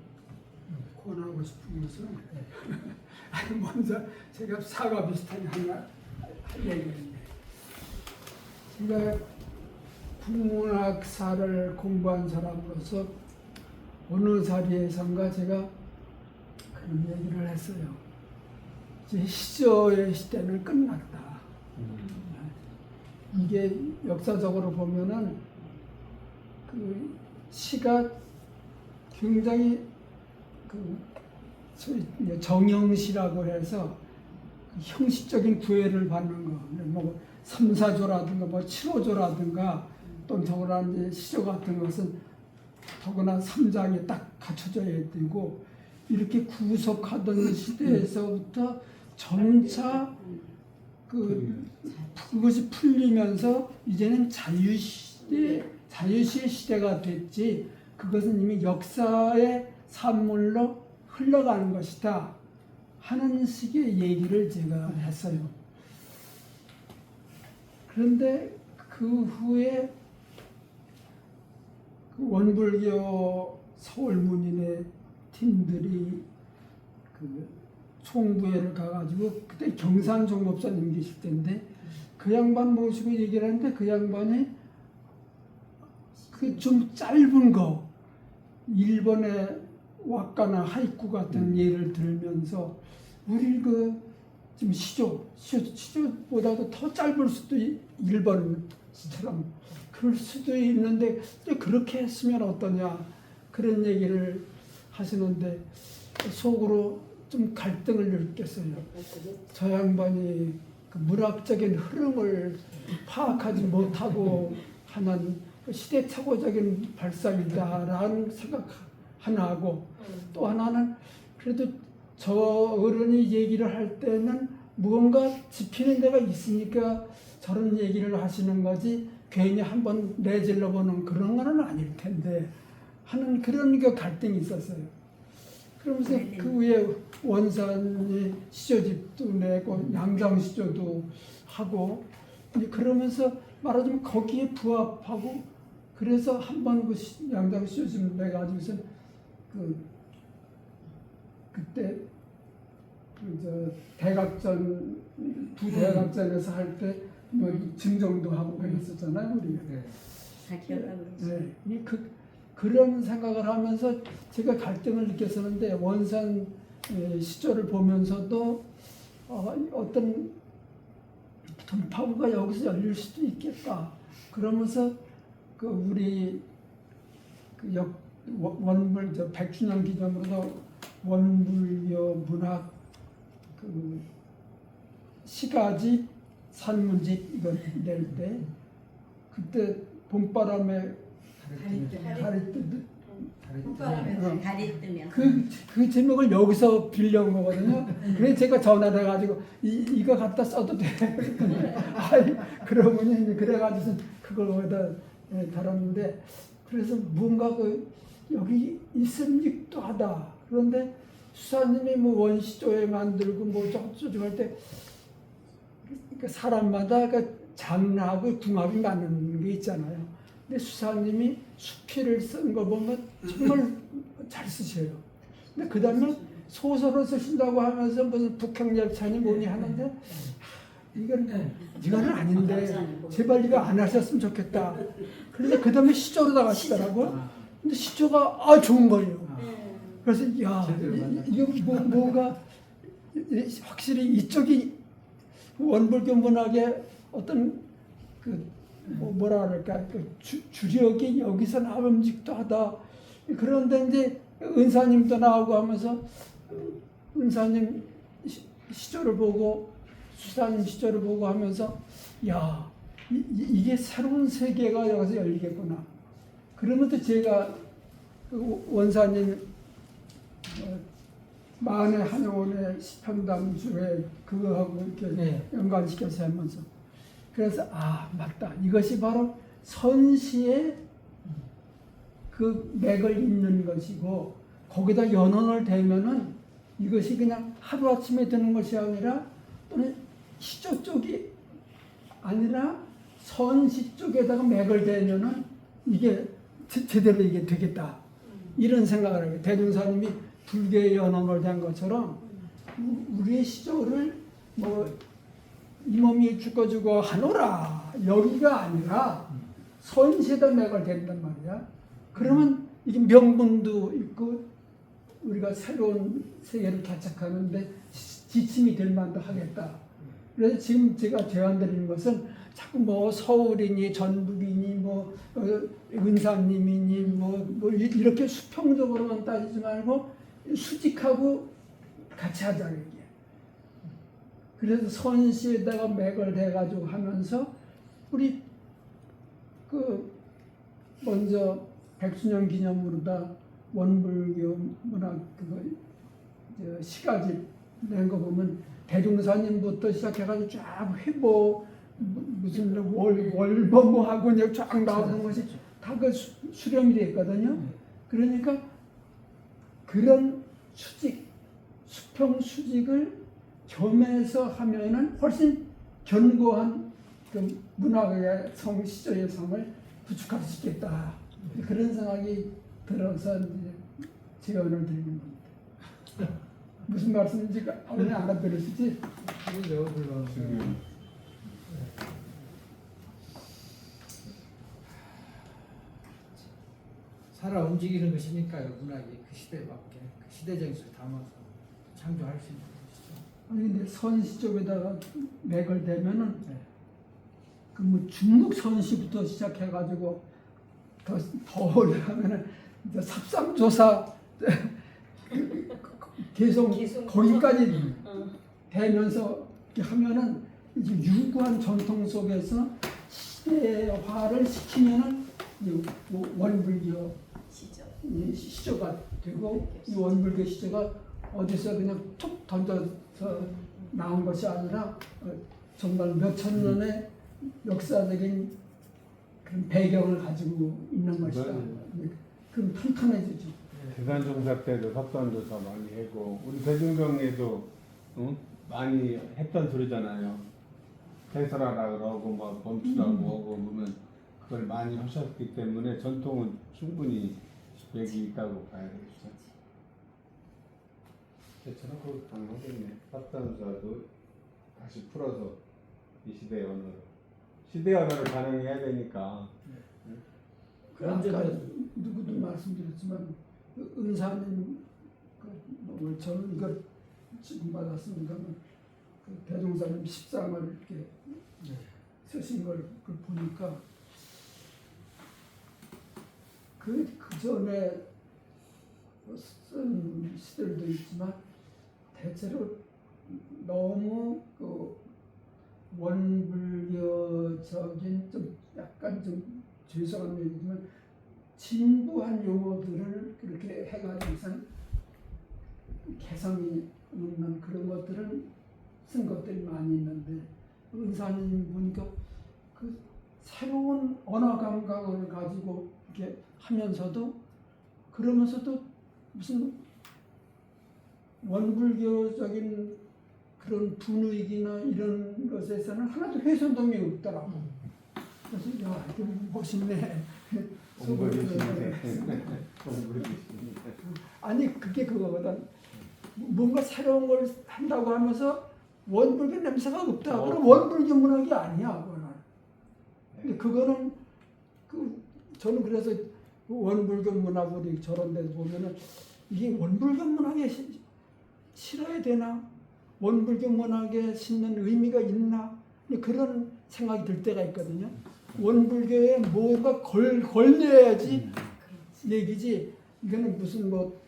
권하고 싶은 것은 아니 먼저 제가 사과 비슷하게 하나 할 얘기인데 제가 국문학사를 공부한 사람으로서 어느 자리에선가 제가 그런 얘기를 했어요. 이제 시조의 시대는 끝났다. 이게 역사적으로 보면은 그 시가 굉장히 그 소위 정형시라고 해서 그 형식적인 구애를 받는 거, 뭐 3, 4조라든가 뭐 7호조라든가 또는 더구나 이제 시조 같은 것은 더구나 3장이 딱 갖춰져야 되고 이렇게 구속하던 시대에서부터 점차 그것이 풀리면서 이제는 자유시의 시대가 됐지 그것은 이미 역사의 산물로 흘러가는 것이다 하는 식의 얘기를 제가 했어요. 그런데 그 후에 그 원불교 서울문인의 팀들이 그 총부회를 가가지고 그때 경산종 목사님 계실 때인데 그 양반 모시고 얘기를 하는데 그 양반이 그 좀 짧은 거 일본의 왁가나 하이쿠 같은 예를 들면서 우리 그 지금 시조보다도 더 짧을 수도 일본 시처럼 그럴 수도 있는데 그렇게 했으면 어떠냐 그런 얘기를 하시는데 속으로 좀 갈등을 느꼈어요. 저 양반이 그 문학적인 흐름을 파악하지 못하고 하는 시대착오적인 발상이다라는 생각 하나 하고 또 하나는 그래도 저 어른이 얘기를 할 때는 무언가 짚히는 데가 있으니까 저런 얘기를 하시는 거지 괜히 한번 내질러 보는 그런 건 아닐 텐데 하는 그런 그 갈등이 있었어요. 그러면서 그 후에 원산이 시조집도 내고 양장시조도 하고 그러면서 말하자면 거기에 부합하고 그래서 한번 그 양장시조집 내가지고서 그때 그 대각전 부대각전에서 할 때 뭐 증정도 하고 그랬었잖아요 우리가. 다 기억하고 있어요. 네. 그런 생각을 하면서 제가 갈등을 느꼈었는데 원산 시조를 보면서도 어떤 돌파구가 여기서 열릴 수도 있겠다. 그러면서 그 우리 그 원불 100주년 기념으로 원불교 문학 그 시가집 산문집 이거 낼 때 그때 봄바람에 다리 뜨듯 다리 뜨면 그 제목을 여기서 빌려온 거거든요. 그래서 제가 전화를 해가지고 이거 갖다 써도 돼. 아이 그러더니 이제 그래가지고 그걸 거기다 달았는데 그래서 뭔가 그 여기 있음직도 하다. 그런데 수사님이 뭐 원시조에 만들고 뭐 저쩌고 할 때 그 사람마다 그 장르하고 궁합이 맞는 게 있잖아요. 근데 수사님이 수필을 쓴 거 보면 정말 잘 쓰셔요. 근데 그 다음에 소설을 쓰신다고 하면서 무슨 북향열찬이 뭐니 하는데 이거는 아닌데 감사하니까. 제발 이거 안 하셨으면 좋겠다. 그런데 그 다음에 시조로 나가시더라고. 아, 근데 시조가 좋은 거예요. 아. 그래서 야 제대로 만났다. 이거 뭐가 확실히 이쪽이 원불교 문학의 어떤 그 뭐라 그럴까 그 주력이 여기서 나옴직도 하다. 그런데 이제 은사님도 나오고 하면서 은사님 시조를 보고 수사님 시조를 보고 하면서 야 이게 새로운 세계가 여기서 열리겠구나. 그러면서 제가 그 원사님 만의 한원의 시편담주에 그거하고 이렇게 네. 연관시켜서 하면서 그래서 맞다 이것이 바로 선시의 그 맥을 잇는 것이고 거기다 연원을 대면은 이것이 그냥 하루아침에 되는 것이 아니라 또는 시조 쪽이 아니라 선시 쪽에다가 맥을 대면은 이게 제대로 이게 되겠다 이런 생각을 해요. 대중사님이 불교의 연원을 댄 것처럼 우리의 시조를 뭐 이 몸이 죽어주고 하노라 여기가 아니라 선시에다 맥을 댄단 말이야. 그러면 이게 명분도 있고 우리가 새로운 세계를 개척하는데 지침이 될 만도 하겠다. 그래서 지금 제가 제안드리는 것은 자꾸 뭐 서울이니 전북이니 뭐 은사님이니 뭐 이렇게 수평적으로만 따지지 말고 수직하고 같이 하자 이게. 그래서 선시에다가 맥을 대가지고 하면서 우리 그 먼저 백수년 기념으로다 원불교 문학 그거 시가집 낸 거 보면 대종사님부터 시작해가지고 쫙 회보 무슨 월범하고 이제 쫙 나오는 것이 다 그 수렴이 돼 있거든요. 그러니까 그런 수직 수평 수직을 겸해서 하면은 훨씬 견고한 그 문학의 성 시조의 성을 구축할 수 있겠다. 그런 생각이 들어서 이제 제안을 드리는 겁니다. 무슨 말씀인지 오늘 알아들으시지? 그죠, 물론. 살아 움직이는 것이니까요. 문학이 그 시대에 맞게 그 시대 정신을 담아서 창조할 수 있는 것이죠. 아니 근데 선시 쪽에다가 맥을 대면은 네. 그 뭐 중국 선시부터 시작해가지고 더 올라가면은 이제 삽상조사 계속 기승. 거기까지 되면서 이렇게 하면은 이제 유구한 전통 속에서 시대화를 시키면은 이 원불교 시죠. 이 시조가 되고 이 원불교 시조가 어디서 그냥 툭 던져서 나온 것이 아니라 정말 몇천 년의 역사적인 그런 배경을 가지고 있는 것이다. 그럼 탄탄해지죠. 대산종사 때도 석산조사 많이 하고 우리 대중경에도 많이 했던 소리잖아요. 해설하라 그러고 뭐 멈추라고 하고 보면 그걸 많이 하셨기 때문에 전통은 충분히 여기 있다고 봐야 되겠죠. 저처럼 그거 가능하겠네. 석산조사도 다시 풀어서 이 시대의 언어로 시대의 언어를 반영해야 되니까. 아까 누구도 말씀드렸지만 그 은사님 오늘 저는 이걸 지금 받았습니다. 그 대종사님 13을 이렇게 쓰신 걸 보니까 그 전에 쓴 시들도 있지만 대체로 너무 그 원불교적인 좀 약간 좀 죄송한 얘기지만 진부한 용어들을 그렇게 해가지고선 개성이 있는 그런 것들은 쓴 것들이 많이 있는데 은사님 보니까 그 새로운 언어 감각을 가지고 이렇게 하면서도 그러면서도 무슨 원불교적인 그런 분위기나 이런 것에서는 하나도 훼손됨이 없더라고. 그래서 야, 이거 멋있네. 아니 그게 그거보다 뭔가 새로운 걸 한다고 하면서 원불교 냄새가 없다. 그럼 원불교 문학이 아니야, 그거는. 근데 그거는 저는 그래서 원불교 문학을 저런 데 보면은 이게 원불교 문학에 실어야 되나? 원불교 문학에 심는 의미가 있나? 그런 생각이 들 때가 있거든요. 원불교에 뭐가 걸려야지 얘기지. 이거는 무슨 뭐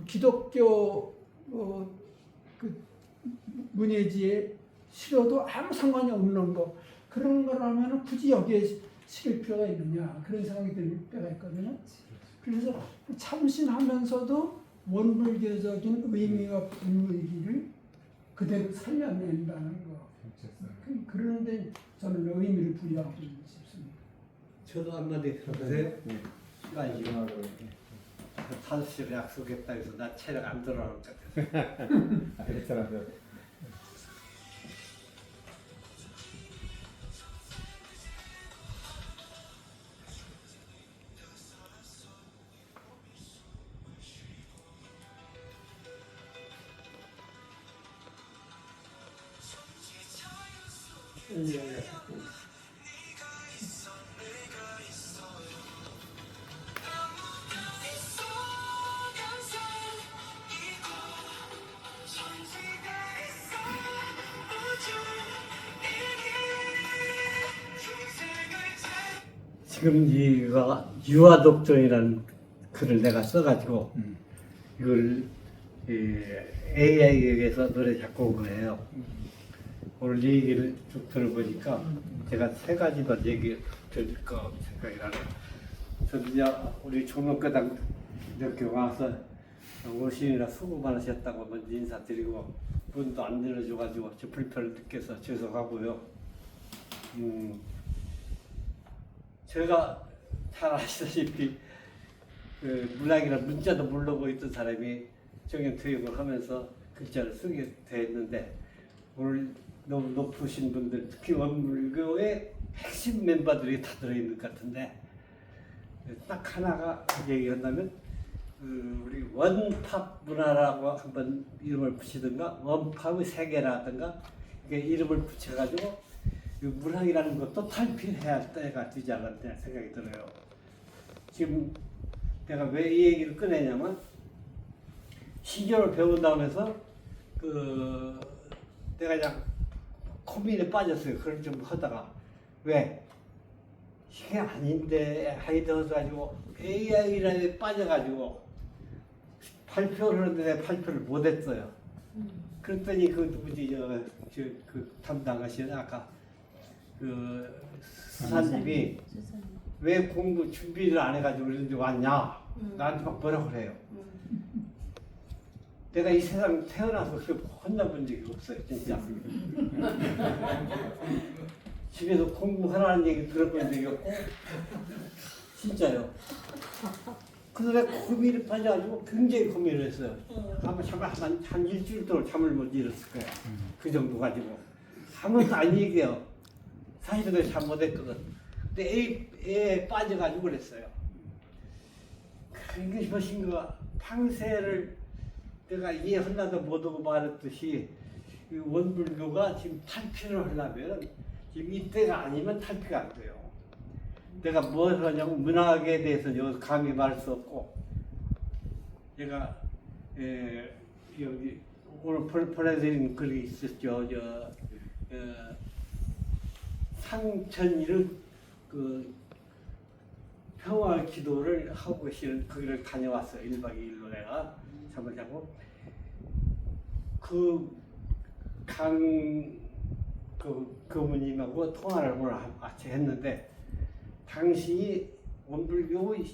기독교 그 문예지에 실어도 아무 상관이 없는 거. 그런 거라면 굳이 여기에 실을 필요가 있느냐. 그런 생각이 들 때가 있거든요. 그래서 참신하면서도 원불교적인 의미와 분위기를 그대로 살려낸다는 거. 그런데 저는 의미를 부여하고 싶습니다. 저도 한마디 해보세요. 시간이 5시에 약속했다 해서 나 체력 안 들어올 것 같아서. 그렇더라고요. 지금 이거 유아독존이라는 글을 내가 써가지고 이걸 AI에게서 노래 작곡 온 거예요. 오늘 얘기를 쭉 들어보니까 제가 3가지 더 얘기 드릴 거 생각이 나네요. 저도 이제 우리 종로교당 이렇게 와서 오시느라 수고 많으셨다고 먼저 인사드리고 문도 안 열어줘가지고 저 불편을 느껴서 죄송하고요. 제가 잘 아시다시피 그 문학이나 문자도 모르고 있던 사람이 정형퇴역을 하면서 글자를 쓰게 됐는데 오늘 너무 높으신 분들 특히 원불교의 핵심 멤버들이 다 들어있는 것 같은데 딱 하나가 얘기한다면 우리 원팝 문화라고 한번 이름을 붙이든가 원팝의 세계라든가 이게 이름을 붙여가지고 문학이라는 것도 탈피해야 할 때가 되지 않았나 생각이 들어요. 지금 내가 왜 이 얘기를 꺼내냐면 시교를 배운다고 해서 내가 그냥 고민에 빠졌어요. 그걸 좀 하다가 왜 이게 아닌데 하이드어가지고 AI라에 빠져가지고 발표를 하는데 내가 발표를 못했어요. 그랬더니 그 누구지 그 담당하시는 아까 그 수사님이 왜 공부 준비를 안 해가지고 이런 데 왔냐 나한테 막 뭐라고 그래요. 내가 이 세상 태어나서 그렇게 혼나본 적이 없어요 진짜. 집에서 공부하라는 얘기 들어본 적이 없고 진짜요. 그래서 내가 고민에 빠져가지고 굉장히 고민을 했어요. 아마 정말 한 일주일 동안 잠을 못 이뤘을 거야. 그 정도 가지고 아무것도 안 얘기해요. 사실은 그래서 잘 못했거든. 근데 A에 빠져가지고 그랬어요. 그게 무엇인가 판세를 내가 이해하려도 못하고 말했듯이 이 원불교가 지금 탈피를 하려면 지금 이때가 아니면 탈피가 안 돼요. 내가 뭘 하냐면 문학에 대해서 여기서 감히 말할 수 없고 제가 여기 오늘 보내드린 글이 있었죠. 상천이를 그 평화 기도를 하고 계시는 거기를 다녀왔어요. 1박 2일로 내가 잠을 자고 그분님하고 통화를 오늘 아침 했는데 당신이 원불교의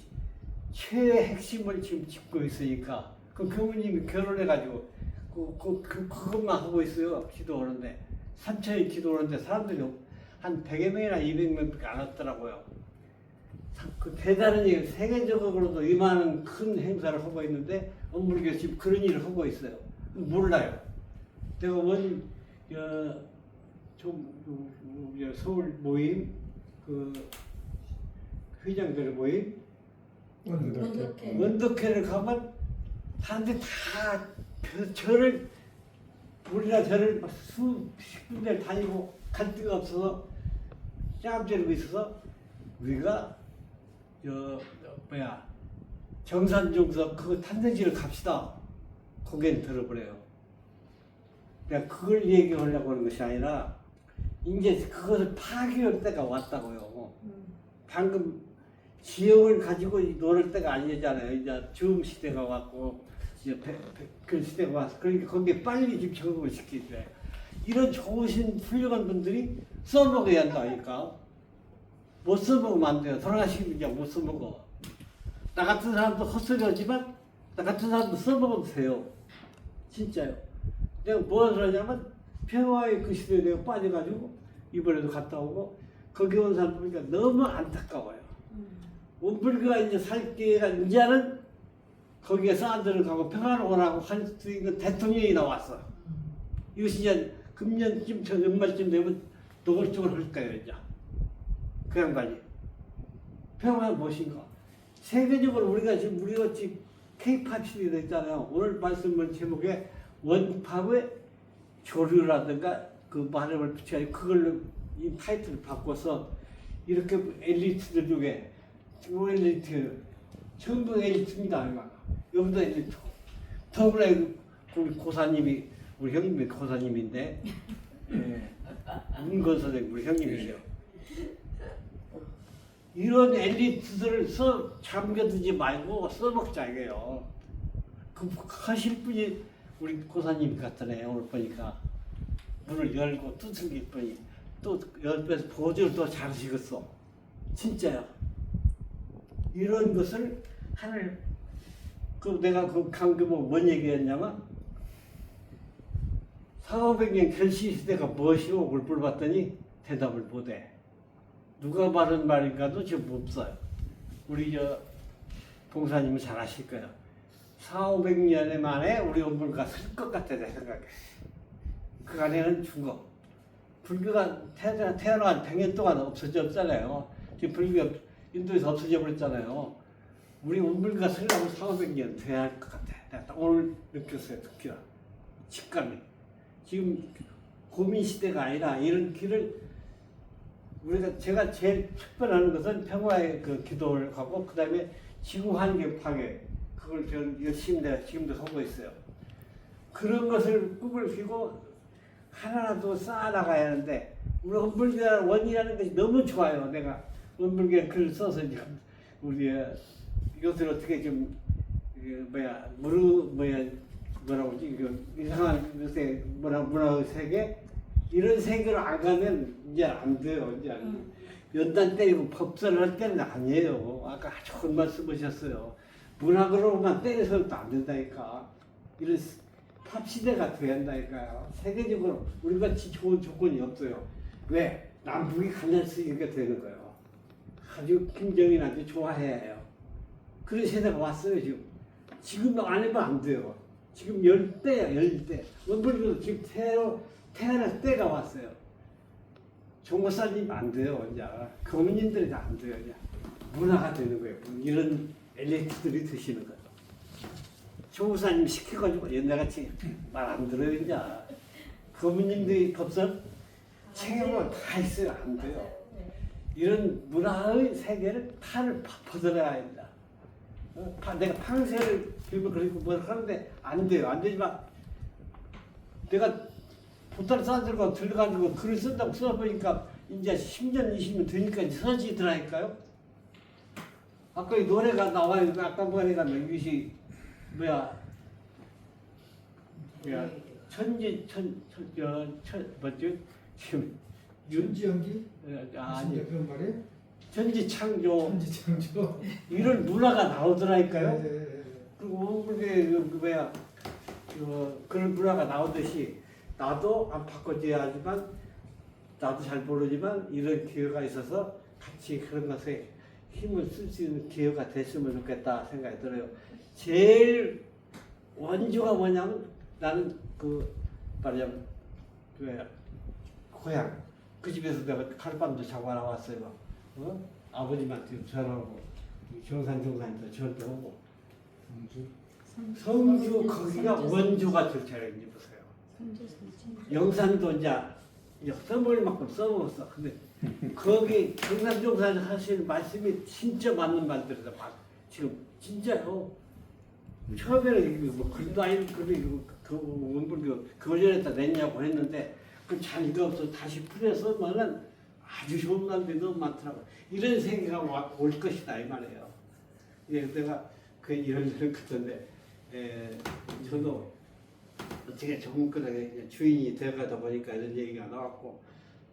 최의 핵심을 지금 짚고 있으니까 그 교무님이 결혼해가지고 그것만 하고 있어요. 기도하는데 삼천이 기도하는데 사람들이 한 100여 명이나 200명밖에 안 왔더라고요. 그 대단한 일, 세계적으로도 이만한 큰 행사를 하고 있는데 원불교 지금 그런 일을 하고 있어요. 몰라요. 내가 서울 모임 그 회장들 모임 원덕회를 가면 사람들이 다 저를 우리가 저를 수십 군데 다니고 갈 데가 없어서 짱 때리고 있어서 우리가 정산정석 그 탄생지를 갑시다. 거기에 들어버려요. 그러니까 그걸 얘기하려고 하는 것이 아니라 이제 그것을 파괴할 때가 왔다고요. 방금 지역을 가지고 노를 때가 아니잖아요. 이제 줌 시대가 왔고 이제 그 시대가 왔어. 그러니까 거기에 빨리 지금 적응을 시켜야 돼. 이런 좋으신 훌륭한 분들이 써먹어야 한다니까. 못 써먹으면 안 돼요. 돌아가시면 그냥 못 써먹어. 나 같은 사람도 헛소리하지만 나 같은 사람도 써먹어도 돼요. 진짜요. 내가 무엇을 하냐면 평화의 그 시대에 내가 빠져가지고 이번에도 갔다 오고 거기 온 사람 보니까 너무 안타까워요. 원불교가 이제 살 기회가 이제는 거기에 사람들을 가고 평화로우라고 할 수 있는 대통령이 나왔어. 이것이 이제 금년쯤 저 연말쯤 되면 노골적으로 할 거예요. 이제 그 양반이 평화가 무엇인가? 세계적으로 우리가 지금 K-팝 시대가 있잖아요. 오늘 말씀을 제목에 원팝의 조류라든가 그 발음을 붙여가지고 그걸로 이 타이틀을 바꿔서 이렇게 엘리트들 중에 엘리트 전부 엘리트입니다. 여기도 엘리트. 더불어 우리 고사님이 우리 형님이 고사님인데 문건 선생님 우리 형님이세요. 이런 엘리트들을 잠겨두지 말고 써먹자 이게요. 그 하실 분이 우리 고사님 같으네요. 오늘 보니까 문을 열고 두들길 분이 또 옆에서 보조를 또 잘하시겠어. 진짜요. 이런 것을 하늘 내가 그 강규모 뭔 얘기했냐면 400년 결시 시대가 무엇이오? 물어봤더니 대답을 못해. 누가 말한 말인가도 지금 없어요. 우리 봉사님은 잘 아실 거예요. 400~500년 만에 우리 원불교가 쓸 것 같아 내 생각에. 그 안에는 중국. 불교가 태어난 100년 동안 없어졌잖아요. 지금 불교가 인도에서 없어져 버렸잖아요. 우리 원불교가 쓰려면 400~500년 돼야 할 것 같아. 내가 딱 오늘 느꼈어요. 특히나 직감이. 지금 고민 시대가 아니라 이런 길을 제가 제일 특별하는 것은 평화의 그 기도를 하고 그 다음에 지구 환경 파괴 그걸 저는 열심히 내가 지금도 하고 있어요. 그런 것을 꿈을 뀌고 하나라도 쌓아나가야 하는데 우리 원불교 원이라는 것이 너무 좋아요. 내가 원불교 글을 써서 우리 이것을 어떻게 좀 뭐라고 하지 이상한 요새 문화의 세계 이런 세계로 안 가면 이제 안 돼요. 이제 연단 때리고 법설을 할 때는 아니에요. 아까 좋은 말씀 하셨어요. 문학으로만 때려서는 또 안 된다니까. 이런 팝 시대가 돼야 한다니까요. 세계적으로 우리같이 좋은 조건이 없어요. 왜? 남북이 갈릴 수 있게 되는 거예요. 아주 김정일 아주 좋아해야 해요. 그런 세대가 왔어요 지금. 지금 안 해도 안 돼요. 지금 열대야 열대. 원불교도 지금 태어날 때가 왔어요. 종고사님 안 돼요. 이제 교민님들이 다 안 돼요. 이제 문화가 되는 거예요. 이런 엘리트들이 드시는 거예요. 종고사님 시켜가지고 옛날같이 말 안 들어요. 이제 교민님들이 법설 책임은 다 있어요. 안 돼요. 이런 문화의 세계를 탈을 벗어나야 된다. 내가 판세를 빌고 그리고 뭘 하는데 안 돼요. 안 되지만 내가 보따리 싸들고 들어가지고 글을 쓴다고 써보니까 이제 10년, 20년 되니까 이제 서지더라니까요. 아까 이 노래가 나와요. 아까 노래가 이것이 뭐지? 지금 윤지연기? 아니 그런 말이에요? 전지창조 천지창조. 이런 문화가 나오더라니까요. 네. 그리고 그게 그런 문화가 나오듯이 나도 안 바꿔줘야 하지만 나도 잘 모르지만 이런 기회가 있어서 같이 그런 것에 힘을 쓸 수 있는 기회가 됐으면 좋겠다 생각이 들어요. 제일 원조가 뭐냐면 나는 말하자면 고향 그 집에서 내가 하룻밤도 자고 나왔어요. 아버님한테 전화하고 정산도 저한테 오고 성주 거기가 원조가 좋잖아요. 보세요. 영산도 이제 써먹을 만큼 써먹었어. 근데 거기 경상종사에서 하시는 말씀이 진짜 맞는 말들이다. 지금 진짜요. 처음에는 뭐 글도 아니고 그 원불교 거절했다 냈냐고 했는데 그 잘 읽어서 다시 풀어서 쓰면은 아주 좋은 말들이 너무 많더라고. 이런 생각이 올 것이다 이 말이에요. 예, 내가 그 이런 것인데 저도 어떻게 조금끄덕 주인이 되어가다 보니까 이런 얘기가 나왔고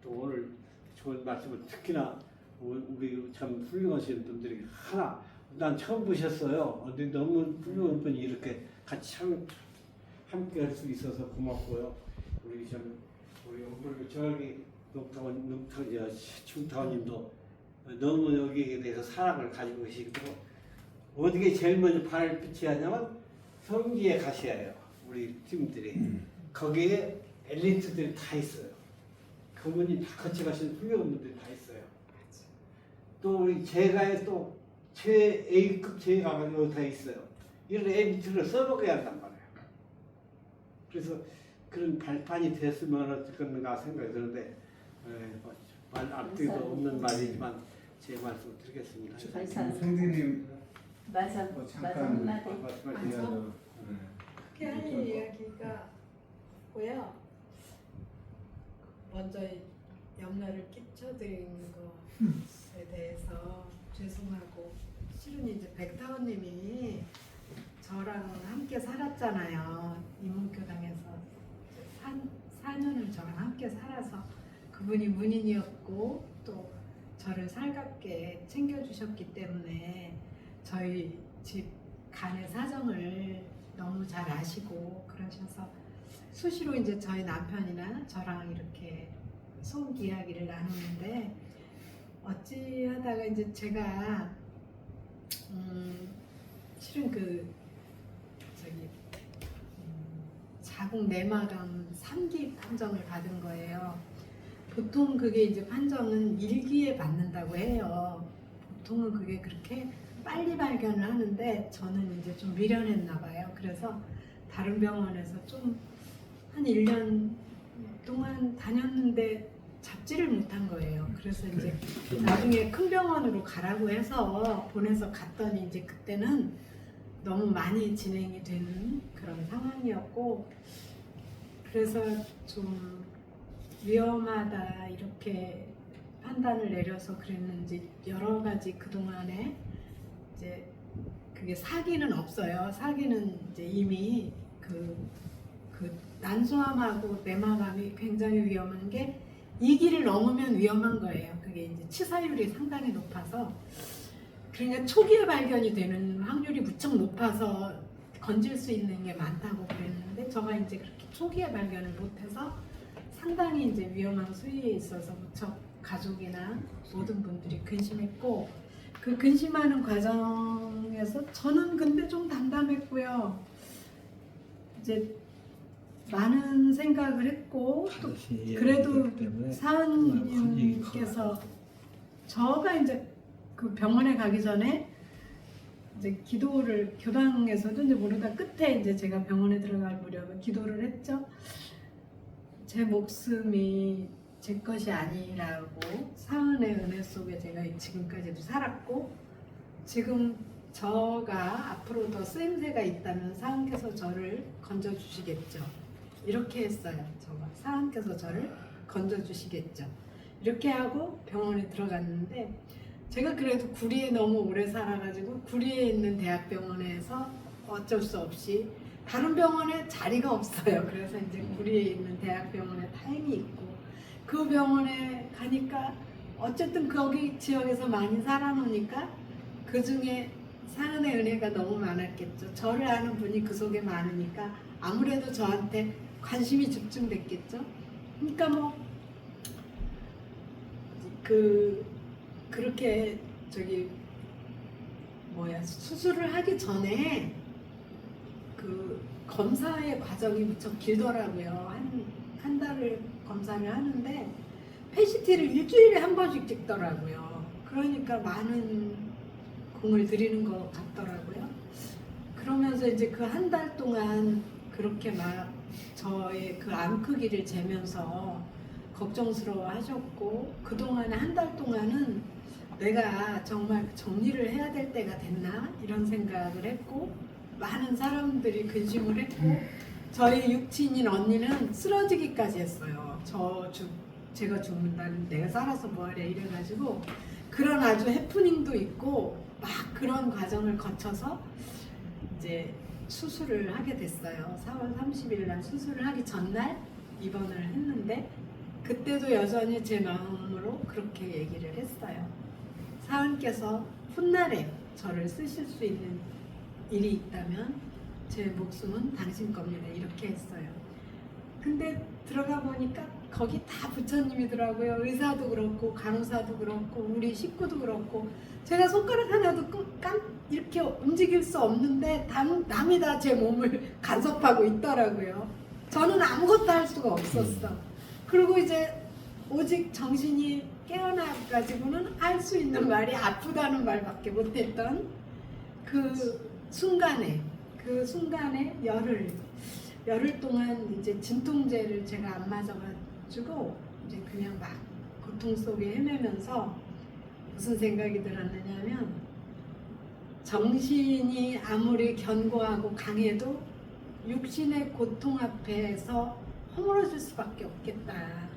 또 오늘 좋은 말씀을 특히나 우리 참 훌륭하신 분들이 하나 난 처음 보셨어요. 근데 너무 훌륭한 분이 이렇게 같이 함께 할 수 있어서 고맙고요. 우리 저기 충타원님도 너무 여기에 대해서 사랑을 가지고 계시고 어디에 제일 먼저 발을 붙여야 하냐면 성지에 가셔야 해요. 우리 팀들이 거기에 엘리트들이 다 있어요. 그분이 다 같이 가시는 훌륭한 분들이 다 있어요. 또 우리 제가에 또 A급 제가가 여기 다 있어요. 이런 엘리트를 써먹어야 한단 말이에요. 그래서 그런 발판이 됐으면 어떻겠는가 생각이 드는데 말 앞뒤도 없는 말이지만 제 말씀을 드리겠습니다. 성진님 맞아. 맞아 한마디. 말씀하시면 그게 할 이야기가 고요. 먼저 염려를 끼쳐드린 것에 대해서 죄송하고 실은 이제 백타원님이 저랑 함께 살았잖아요. 이문교당에서 4년을 저랑 함께 살아서 그분이 문인이었고 또 저를 살갑게 챙겨주셨기 때문에 저희 집 간의 사정을 너무 잘 아시고 그러셔서 수시로 이제 저희 남편이나 저랑 이렇게 속 이야기를 나누는데 어찌하다가 이제 제가 실은 자궁 내막암 3기 판정을 받은 거예요. 보통 그게 이제 판정은 1기에 받는다고 해요. 보통은 그게 그렇게 빨리 발견을 하는데 저는 이제 좀 미련했나 봐요. 그래서 다른 병원에서 좀 한 1년 동안 다녔는데 잡지를 못한 거예요. 그래서 이제 나중에 큰 병원으로 가라고 해서 보내서 갔더니 이제 그때는 너무 많이 진행이 되는 그런 상황이었고 그래서 좀 위험하다 이렇게 판단을 내려서 그랬는지 여러 가지 그동안에 이제 그게 사기는 없어요. 사기는 이제 이미 그 난소암하고 내막암이 굉장히 위험한 게 2기를 넘으면 위험한 거예요. 그게 이제 치사율이 상당히 높아서 그러니까 초기에 발견이 되는 확률이 무척 높아서 건질 수 있는 게 많다고 그랬는데 저가 이제 그렇게 초기에 발견을 못해서 상당히 이제 위험한 수위에 있어서 무척 가족이나 모든 분들이 근심했고 그 근심하는 과정에서 저는 근데 좀 담담했고요. 이제 많은 생각을 했고 또 그래도 사은님께서 저가 이제 그 병원에 가기 전에 이제 기도를 교당에서도 이제 모르다 끝에 이제 제가 병원에 들어갈 무렵에 기도를 했죠. 제 목숨이 제 것이 아니라고 사은의 은혜 속에 제가 지금까지도 살았고 지금 저가 앞으로 더 쓰임새가 있다면 사은께서 저를 건져주시겠죠. 이렇게 했어요. 저가 사은께서 저를 건져주시겠죠. 이렇게 하고 병원에 들어갔는데 제가 그래도 구리에 너무 오래 살아가지고 구리에 있는 대학병원에서 어쩔 수 없이 다른 병원에 자리가 없어요. 그래서 이제 구리에 있는 대학병원에 타임이 있고 그 병원에 가니까 어쨌든 거기 지역에서 많이 살아놓으니까 그 중에 사은의 은혜가 너무 많았겠죠. 저를 아는 분이 그 속에 많으니까 아무래도 저한테 관심이 집중됐겠죠. 그러니까 그렇게 수술을 하기 전에 그 검사의 과정이 무척 길더라고요. 한 달을 검사를 하는데 PCT를 일주일에 한 번씩 찍더라고요. 그러니까 많은 공을 들이는 것 같더라고요. 그러면서 이제 그 한 달 동안 그렇게 막 저의 그 암 크기를 재면서 걱정스러워 하셨고, 그동안 한 달 동안은 내가 정말 정리를 해야 될 때가 됐나 이런 생각을 했고, 많은 사람들이 근심을 했고, 저희 육친인 언니는 쓰러지기까지 했어요. 제가 죽는다는, 내가 살아서 뭐하랴 이래가지고, 그런 아주 해프닝도 있고 막 그런 과정을 거쳐서 이제 수술을 하게 됐어요. 4월 30일 날 수술을 하기 전날 입원을 했는데, 그때도 여전히 제 마음으로 그렇게 얘기를 했어요. 사은께서 훗날에 저를 쓰실 수 있는 일이 있다면 제 목숨은 당신 겁니다. 이렇게 했어요. 근데 들어가 보니까 거기 다 부처님이더라고요. 의사도 그렇고 간호사도 그렇고 우리 식구도 그렇고, 제가 손가락 하나도 이렇게 움직일 수 없는데 남이 다 제 몸을 간섭하고 있더라고요. 저는 아무것도 할 수가 없었어. 그리고 이제 오직 정신이 깨어나 가지고는 할 수 있는 말이 아프다는 말밖에 못했던 그 순간에 열흘 동안 이제 진통제를 제가 안 맞아가지고 이제 그냥 막 고통 속에 헤매면서 무슨 생각이 들었느냐면, 정신이 아무리 견고하고 강해도 육신의 고통 앞에서 허물어질 수밖에 없겠다,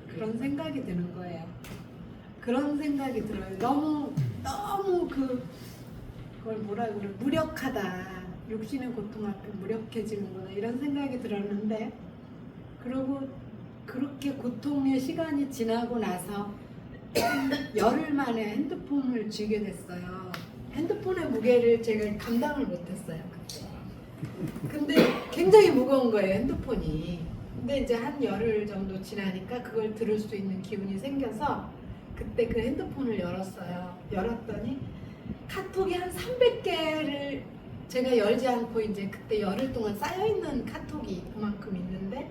그런 생각이 드는 거예요. 그런 생각이 들어요. 너무 그걸 뭐라 그래, 무력하다, 육신의 고통 앞에 무력해지는구나 이런 생각이 들었는데, 그리고 그렇게 고통의 시간이 지나고 나서 열흘 만에 핸드폰을 쥐게 됐어요. 핸드폰의 무게를 제가 감당을 못했어요 그때. 근데 굉장히 무거운 거예요 핸드폰이. 근데 이제 한 열흘 정도 지나니까 그걸 들을 수 있는 기운이 생겨서 그때 그 핸드폰을 열었어요. 열었더니 카톡이 한 300개를 제가 열지 않고 이제 그때 열흘 동안 쌓여있는 카톡이 그만큼 있는데,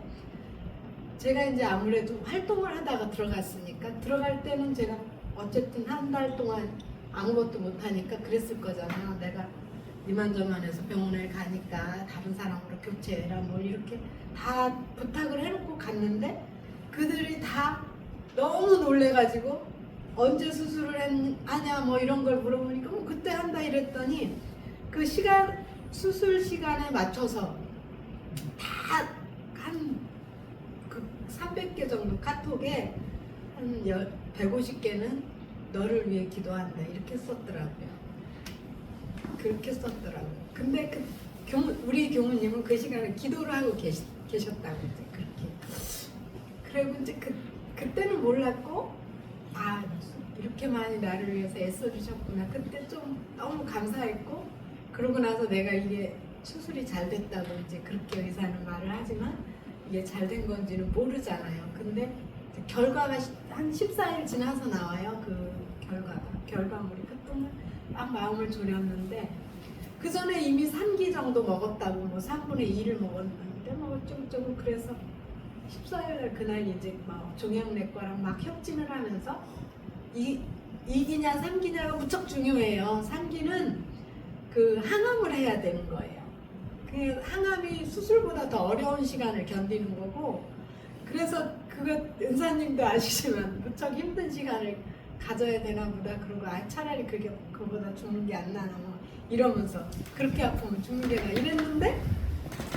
제가 이제 아무래도 활동을 하다가 들어갔으니까, 들어갈 때는 제가 어쨌든 한 달 동안 아무것도 못하니까 그랬을 거잖아요. 내가 이만저만해서 병원에 가니까 다른 사람으로 교체해라 뭐 이렇게 다 부탁을 해놓고 갔는데, 그들이 다 너무 놀래가지고 언제 수술을 하냐 뭐 이런 걸 물어보니까 뭐 그때 한다 이랬더니, 그 시간, 수술 시간에 맞춰서 다 한 그 300개 정도 카톡에 한 150개는 너를 위해 기도한다 이렇게 썼더라고요. 그렇게 썼더라고요. 근데 우리 교무님은 그 시간에 기도를 하고 계셨다고 이제 그렇게. 그리고 이제 그때는 몰랐고, 아 이렇게 많이 나를 위해서 애써주셨구나. 그때 좀 너무 감사했고, 그러고 나서 내가 이게 수술이 잘 됐다고 이제 그렇게 의사는 말을 하지만 이게 잘 된 건지는 모르잖아요. 근데 결과가 한 14일 지나서 나와요. 그 결과물이. 그때는 막 마음을 졸였는데, 그 전에 이미 3기 정도 먹었다고, 뭐 3분의 2를 먹었는데 뭐 어쩌고저쩌고, 그래서 14일 그날 이제 막 종양내과랑 막 협진을 하면서 2기냐 3기냐가 무척 중요해요. 3기는 그 항암을 해야 되는 거예요. 그 항암이 수술보다 더 어려운 시간을 견디는 거고, 그래서 그거 은사님도 아시지만 무척 힘든 시간을 가져야 되나 보다. 그러고 차라리 그거보다 죽는 게 안 나나 뭐 이러면서, 그렇게 아프면 죽는 게 나 이랬는데,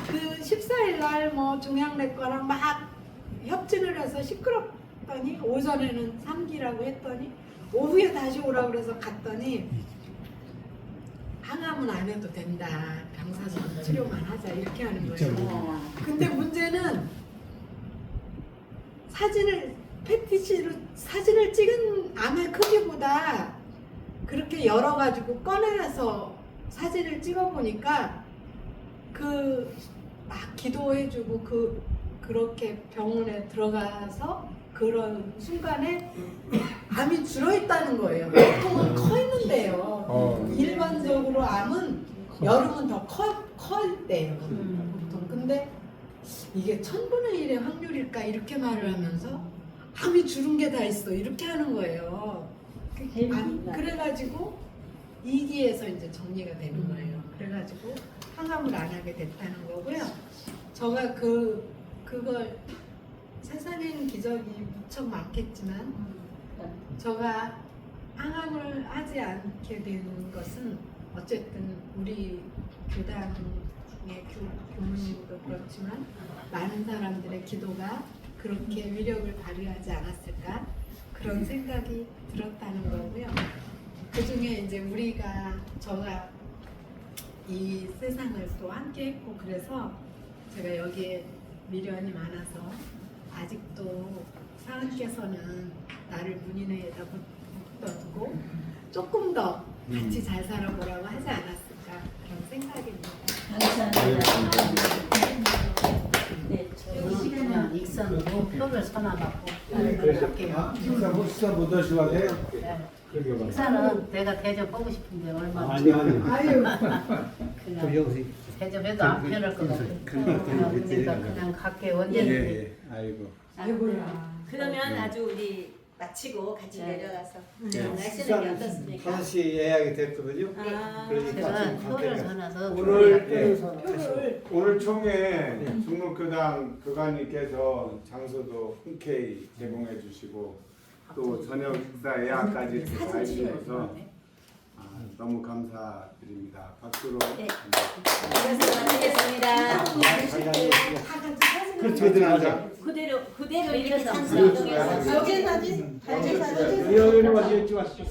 그 14일 날 뭐 종양내과랑 막 협진을 해서 시끄럽더니, 오전에는 3기라고 했더니 오후에 다시 오라고 그래서 갔더니 항암은 안 해도 된다, 방사선 치료만 하자 이렇게 하는 거예요. 근데 문제는 PET-CT로 사진을 찍은 암의 크기보다 그렇게 열어가지고 꺼내서 사진을 찍어보니까 막 기도해주고 그렇게 병원에 들어가서 그런 순간에 암이 줄어있다는 거예요. 보통은 커 있는데요. 일반적으로 암은 여름은 더 커있대요. 보통. 근데 이게 1000분의 1의 확률일까 이렇게 말을 하면서 암이 줄은 게 다 있어 이렇게 하는 거예요. 그래가지고 2기에서 이제 정리가 되는 거예요. 그래가지고 항암을 안 하게 됐다는 거고요. 제가 그 그걸 세상엔 기적이 무척 많겠지만 저가 항암을 하지 않게 되는 것은 어쨌든 우리 교단의 교무님도 그렇지만 많은 사람들의 기도가 그렇게 위력을 발휘하지 않았을까 그런 생각이 들었다는 거고요. 그 중에 이제 저가 이 세상을 또 함께 했고 그래서 제가 여기에 미련이 많아서 아직도 사은께서는 나를 문인회에다 붙어두고 조금 더 같이 잘 살아보라고 하지 않았을까 그런 생각입니다. 감사합니다. 네, 그냥 익선으로 표를 서나갖고 그래서 할게요. 식사 못 하시고 해? 식사는 내가 대접 보고 싶은데 얼마나 아니. 아유, 그냥 여기서 대접해도 안 편할 것 같아. 그러니까 그냥 갈게 언제든지. 아이고. 아이고야. 그러면 아주 우리 마치고 같이 네. 내려가서 네. 날씨는 게 어떻습니까? 5시 예약이 됐거든요. 아, 그러니까 제가 지금 표를 관계가- 하나 더 오늘 오늘 총회 중목교당 교관님께서 장소도 흔쾌히 제공해 주시고 또 저녁 식사 예약까지 이렇게 잘 주셔서 너무 감사드립니다. 박수로. 네. 이것을 마치겠습니다. 그렇죠. 들어가자. 그대로 일어서 그렇죠. 이동해서 여기 와서 찍지 마시고.